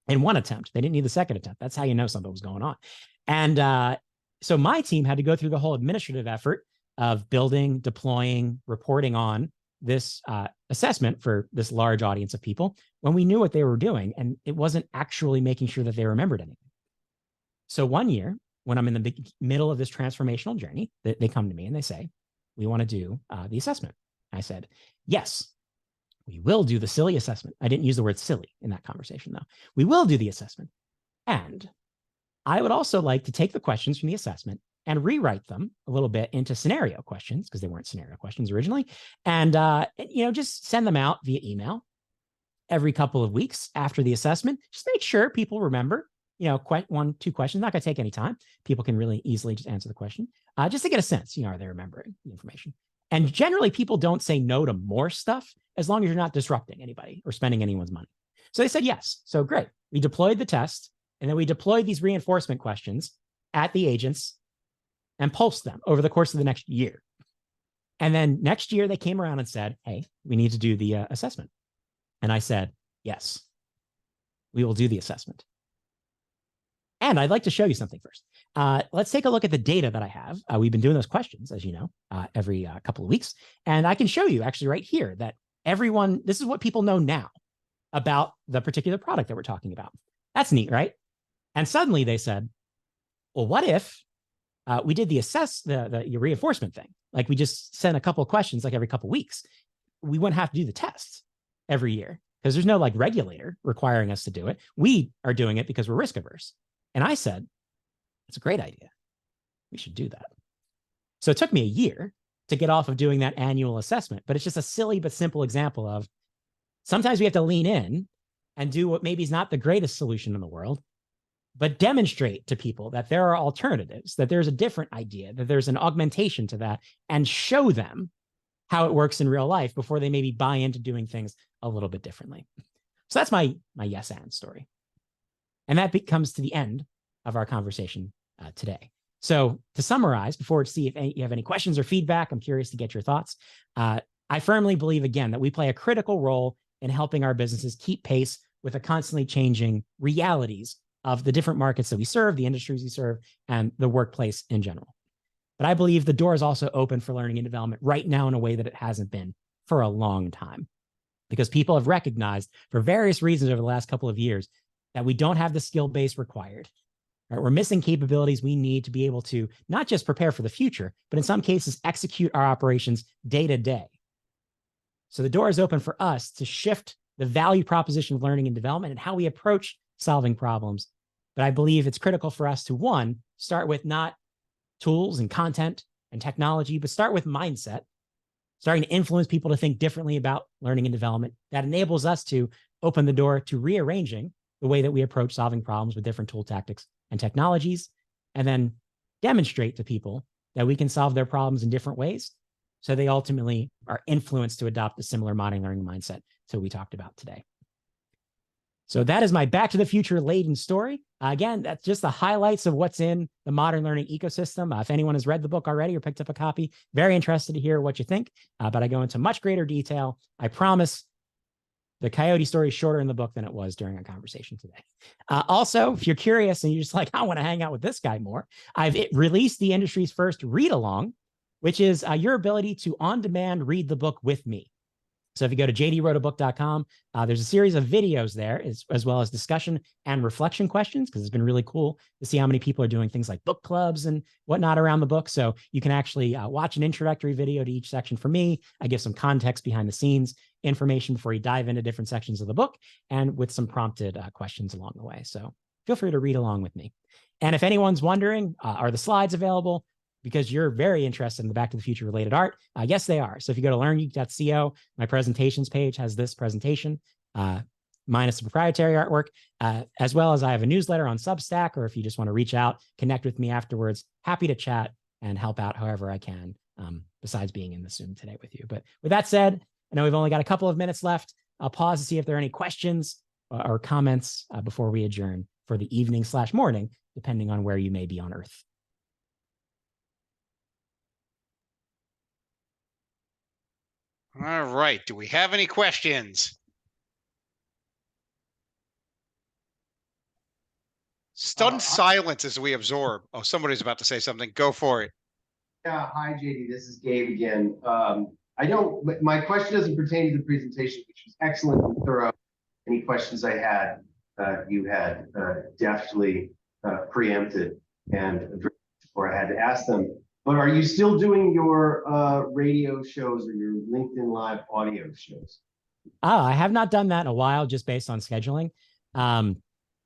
in one attempt. They didn't need the second attempt. That's how you know something was going on. And so my team had to go through the whole administrative effort of building, deploying, reporting on this assessment for this large audience of people when we knew what they were doing, and it wasn't actually making sure that they remembered anything. So one year, when I'm in the middle of this transformational journey, they come to me and they say, we want to do the assessment. I said, yes, we will do the silly assessment. I didn't use the word silly in that conversation, though. We will do the assessment. And I would also like to take the questions from the assessment and rewrite them a little bit into scenario questions, because they weren't scenario questions originally. And, just send them out via email every couple of weeks after the assessment. Just make sure people remember, 1, 2 questions, not going to take any time. People can really easily just answer the question, just to get a sense, are they remembering the information? And generally people don't say no to more stuff as long as you're not disrupting anybody or spending anyone's money. So they said yes. So great. We deployed the test, and then we deployed these reinforcement questions at the agents and pulsed them over the course of the next year. And then next year they came around and said, hey, we need to do the assessment. And I said, yes, we will do the assessment. And I'd like to show you something first. Let's take a look at the data that I have. We've been doing those questions, as you know, every couple of weeks. And I can show you actually right here that this is what people know now about the particular product that we're talking about. That's neat, right? And suddenly they said, well, what if we did the reinforcement thing? Like we just sent a couple of questions like every couple of weeks. We wouldn't have to do the tests every year because there's no regulator requiring us to do it. We are doing it because we're risk averse. And I said, it's a great idea. We should do that. So it took me a year to get off of doing that annual assessment, but it's just a silly but simple example of sometimes we have to lean in and do what maybe is not the greatest solution in the world, but demonstrate to people that there are alternatives, that there's a different idea, that there's an augmentation to that, and show them how it works in real life before they maybe buy into doing things a little bit differently. So that's my yes and story. And that comes to the end of our conversation today. So to summarize, before to see if you have any questions or feedback, I'm curious to get your thoughts. I firmly believe, again, that we play a critical role in helping our businesses keep pace with the constantly changing realities of the different markets that we serve, the industries we serve, and the workplace in general. But I believe the door is also open for learning and development right now in a way that it hasn't been for a long time, because people have recognized for various reasons over the last couple of years that we don't have the skill base required. Right? We're missing capabilities we need to be able to not just prepare for the future, but in some cases, execute our operations day to day. So the door is open for us to shift the value proposition of learning and development and how we approach solving problems. But I believe it's critical for us to, one, start with not tools and content and technology, but start with mindset, starting to influence people to think differently about learning and development. That enables us to open the door to rearranging the way that we approach solving problems with different tool tactics and technologies, and then demonstrate to people that we can solve their problems in different ways, so they ultimately are influenced to adopt a similar modern learning mindset that we talked about today. So that is my Back to the Future laden story. Again, that's just the highlights of what's in the modern learning ecosystem. If anyone has read the book already or picked up a copy, very interested to hear what you think, but I go into much greater detail. I promise the Coyote story is shorter in the book than it was during our conversation today. Also, if you're curious and you're just like, I want to hang out with this guy more, I've released the industry's first read along, which is your ability to on-demand read the book with me. So if you go to jdwroteabook.com, there's a series of videos there, as well as discussion and reflection questions, because it's been really cool to see how many people are doing things like book clubs and whatnot around the book. So you can actually watch an introductory video to each section for me. I give some context behind the scenes information before you dive into different sections of the book, and with some prompted questions along the way. So feel free to read along with me. And if anyone's wondering, are the slides available? Because you're very interested in the Back to the Future related art. Yes, they are. So if you go to learngeek.co, my presentations page has this presentation, minus the proprietary artwork, as well as I have a newsletter on Substack, or if you just want to reach out, connect with me afterwards, happy to chat and help out however I can, besides being in the Zoom today with you. But with that said, I know we've only got a couple of minutes left. I'll pause to see if there are any questions or comments before we adjourn for the evening/morning, depending on where you may be on Earth. All right. Do we have any questions? Stunned silence as we absorb. Oh, somebody's about to say something. Go for it. Yeah, hi JD, this is Gabe again. My question doesn't pertain to the presentation, which was excellent and thorough. Any questions I had, you had deftly preempted and addressed before I had to ask them. But are you still doing your radio shows or your LinkedIn Live audio shows? I have not done that in a while, just based on scheduling.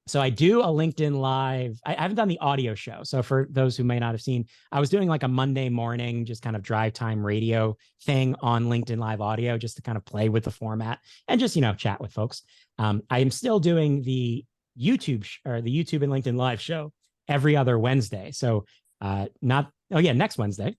So I do a LinkedIn Live. I haven't done the audio show. So for those who may not have seen, I was doing like a Monday morning, just kind of drive time radio thing on LinkedIn Live audio, just to kind of play with the format and just, chat with folks. I am still doing the YouTube and LinkedIn Live show every other Wednesday. So next Wednesday.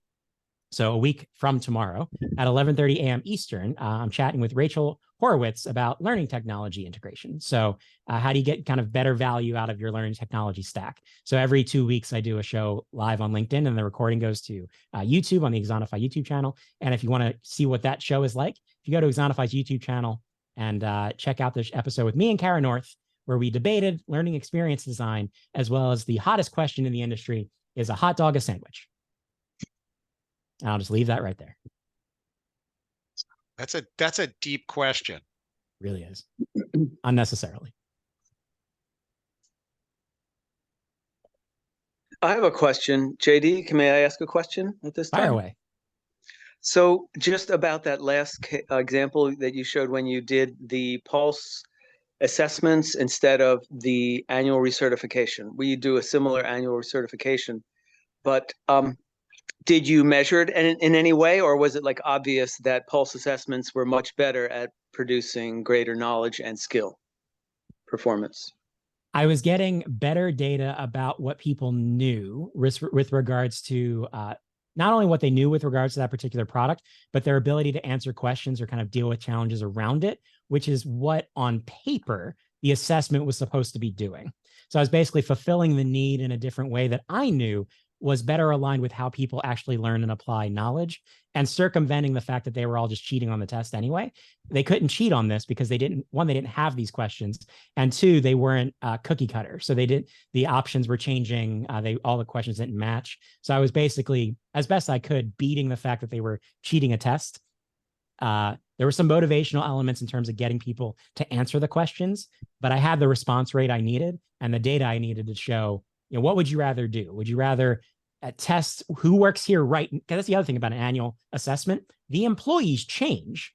So a week from tomorrow at 11:30 a.m. Eastern, I'm chatting with Rachel Horowitz about learning technology integration. So how do you get kind of better value out of your learning technology stack? So every 2 weeks, I do a show live on LinkedIn, and the recording goes to YouTube on the Exonify YouTube channel. And if you want to see what that show is like, if you go to Exonify's YouTube channel and check out this episode with me and Kara North, where we debated learning experience design, as well as the hottest question in the industry, is a hot dog a sandwich? And I'll just leave that right there. That's a deep question. Really is. Unnecessarily. I have a question. JD, may I ask a question at this time? Fire away. So just about that last example that you showed when you did the pulse assessments instead of the annual recertification. We do a similar annual recertification, but did you measure it in any way, or was it like obvious that pulse assessments were much better at producing greater knowledge and skill performance? I was getting better data about what people knew with regards to not only what they knew with regards to that particular product, but their ability to answer questions or kind of deal with challenges around it, which is what on paper the assessment was supposed to be doing. So I was basically fulfilling the need in a different way that I knew was better aligned with how people actually learn and apply knowledge, and circumventing the fact that they were all just cheating on the test anyway. They couldn't cheat on this because they didn't have these questions, and two, they weren't cookie cutter. So the options were changing. All the questions didn't match. So I was basically, as best I could, beating the fact that they were cheating a test. There were some motivational elements in terms of getting people to answer the questions, but I had the response rate I needed and the data I needed to show, what would you rather do? Would you rather test who works here right? Because that's the other thing about an annual assessment. The employees change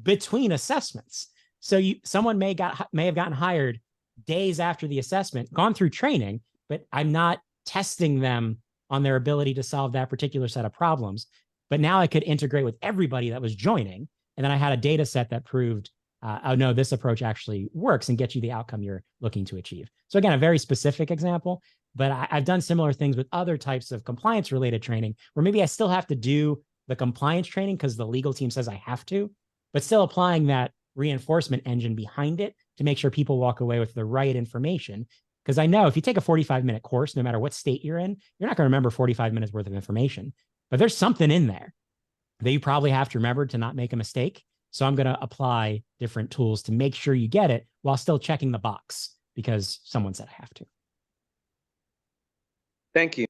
between assessments. So someone may have gotten hired days after the assessment, gone through training, but I'm not testing them on their ability to solve that particular set of problems. But now I could integrate with everybody that was joining. And then I had a data set that proved, oh no, this approach actually works and gets you the outcome you're looking to achieve. So again, a very specific example, but I've done similar things with other types of compliance related training where maybe I still have to do the compliance training because the legal team says I have to, but still applying that reinforcement engine behind it to make sure people walk away with the right information. Because I know if you take a 45-minute course, no matter what state you're in, you're not going to remember 45 minutes worth of information. But there's something in there that you probably have to remember to not make a mistake. So I'm going to apply different tools to make sure you get it while still checking the box because someone said I have to. Thank you.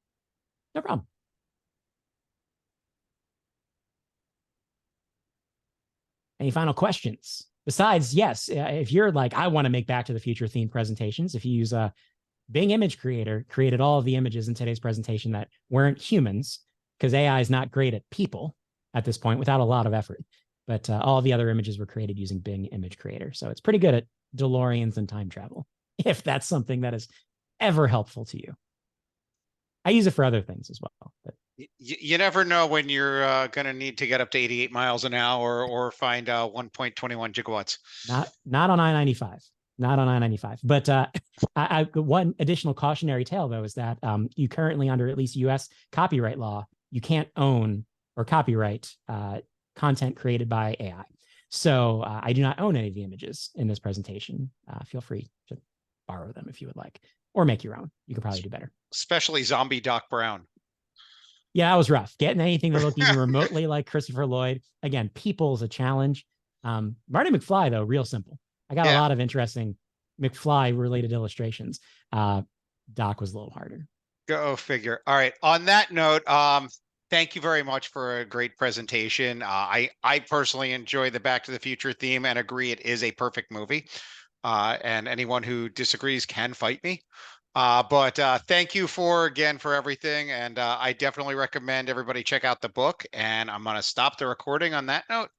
No problem. Any final questions? Besides, yes, if you're like, I want to make Back to the Future themed presentations, if you use a Bing Image Creator, created all of the images in today's presentation that weren't humans, because AI is not great at people at this point without a lot of effort. But all the other images were created using Bing Image Creator. So it's pretty good at DeLoreans and time travel, if that's something that is ever helpful to you. I use it for other things as well. But you never know when you're going to need to get up to 88 miles an hour or find 1.21 gigawatts. Not on I-95. Not on I-95. But one additional cautionary tale, though, is that you currently, under at least U.S. copyright law, you can't own or copyright content created by AI. So I do not own any of the images in this presentation. Feel free to borrow them if you would like, or make your own. You could probably do better. Especially zombie Doc Brown. Yeah, that was rough. Getting anything that looked even remotely like Christopher Lloyd. Again, people's a challenge. Marty McFly, though, real simple. I got a lot of interesting McFly-related illustrations. Doc was a little harder. Go figure. All right. On that note, thank you very much for a great presentation. I personally enjoy the Back to the Future theme and agree it is a perfect movie. And anyone who disagrees can fight me. But thank you for everything. And I definitely recommend everybody check out the book. And I'm going to stop the recording on that note.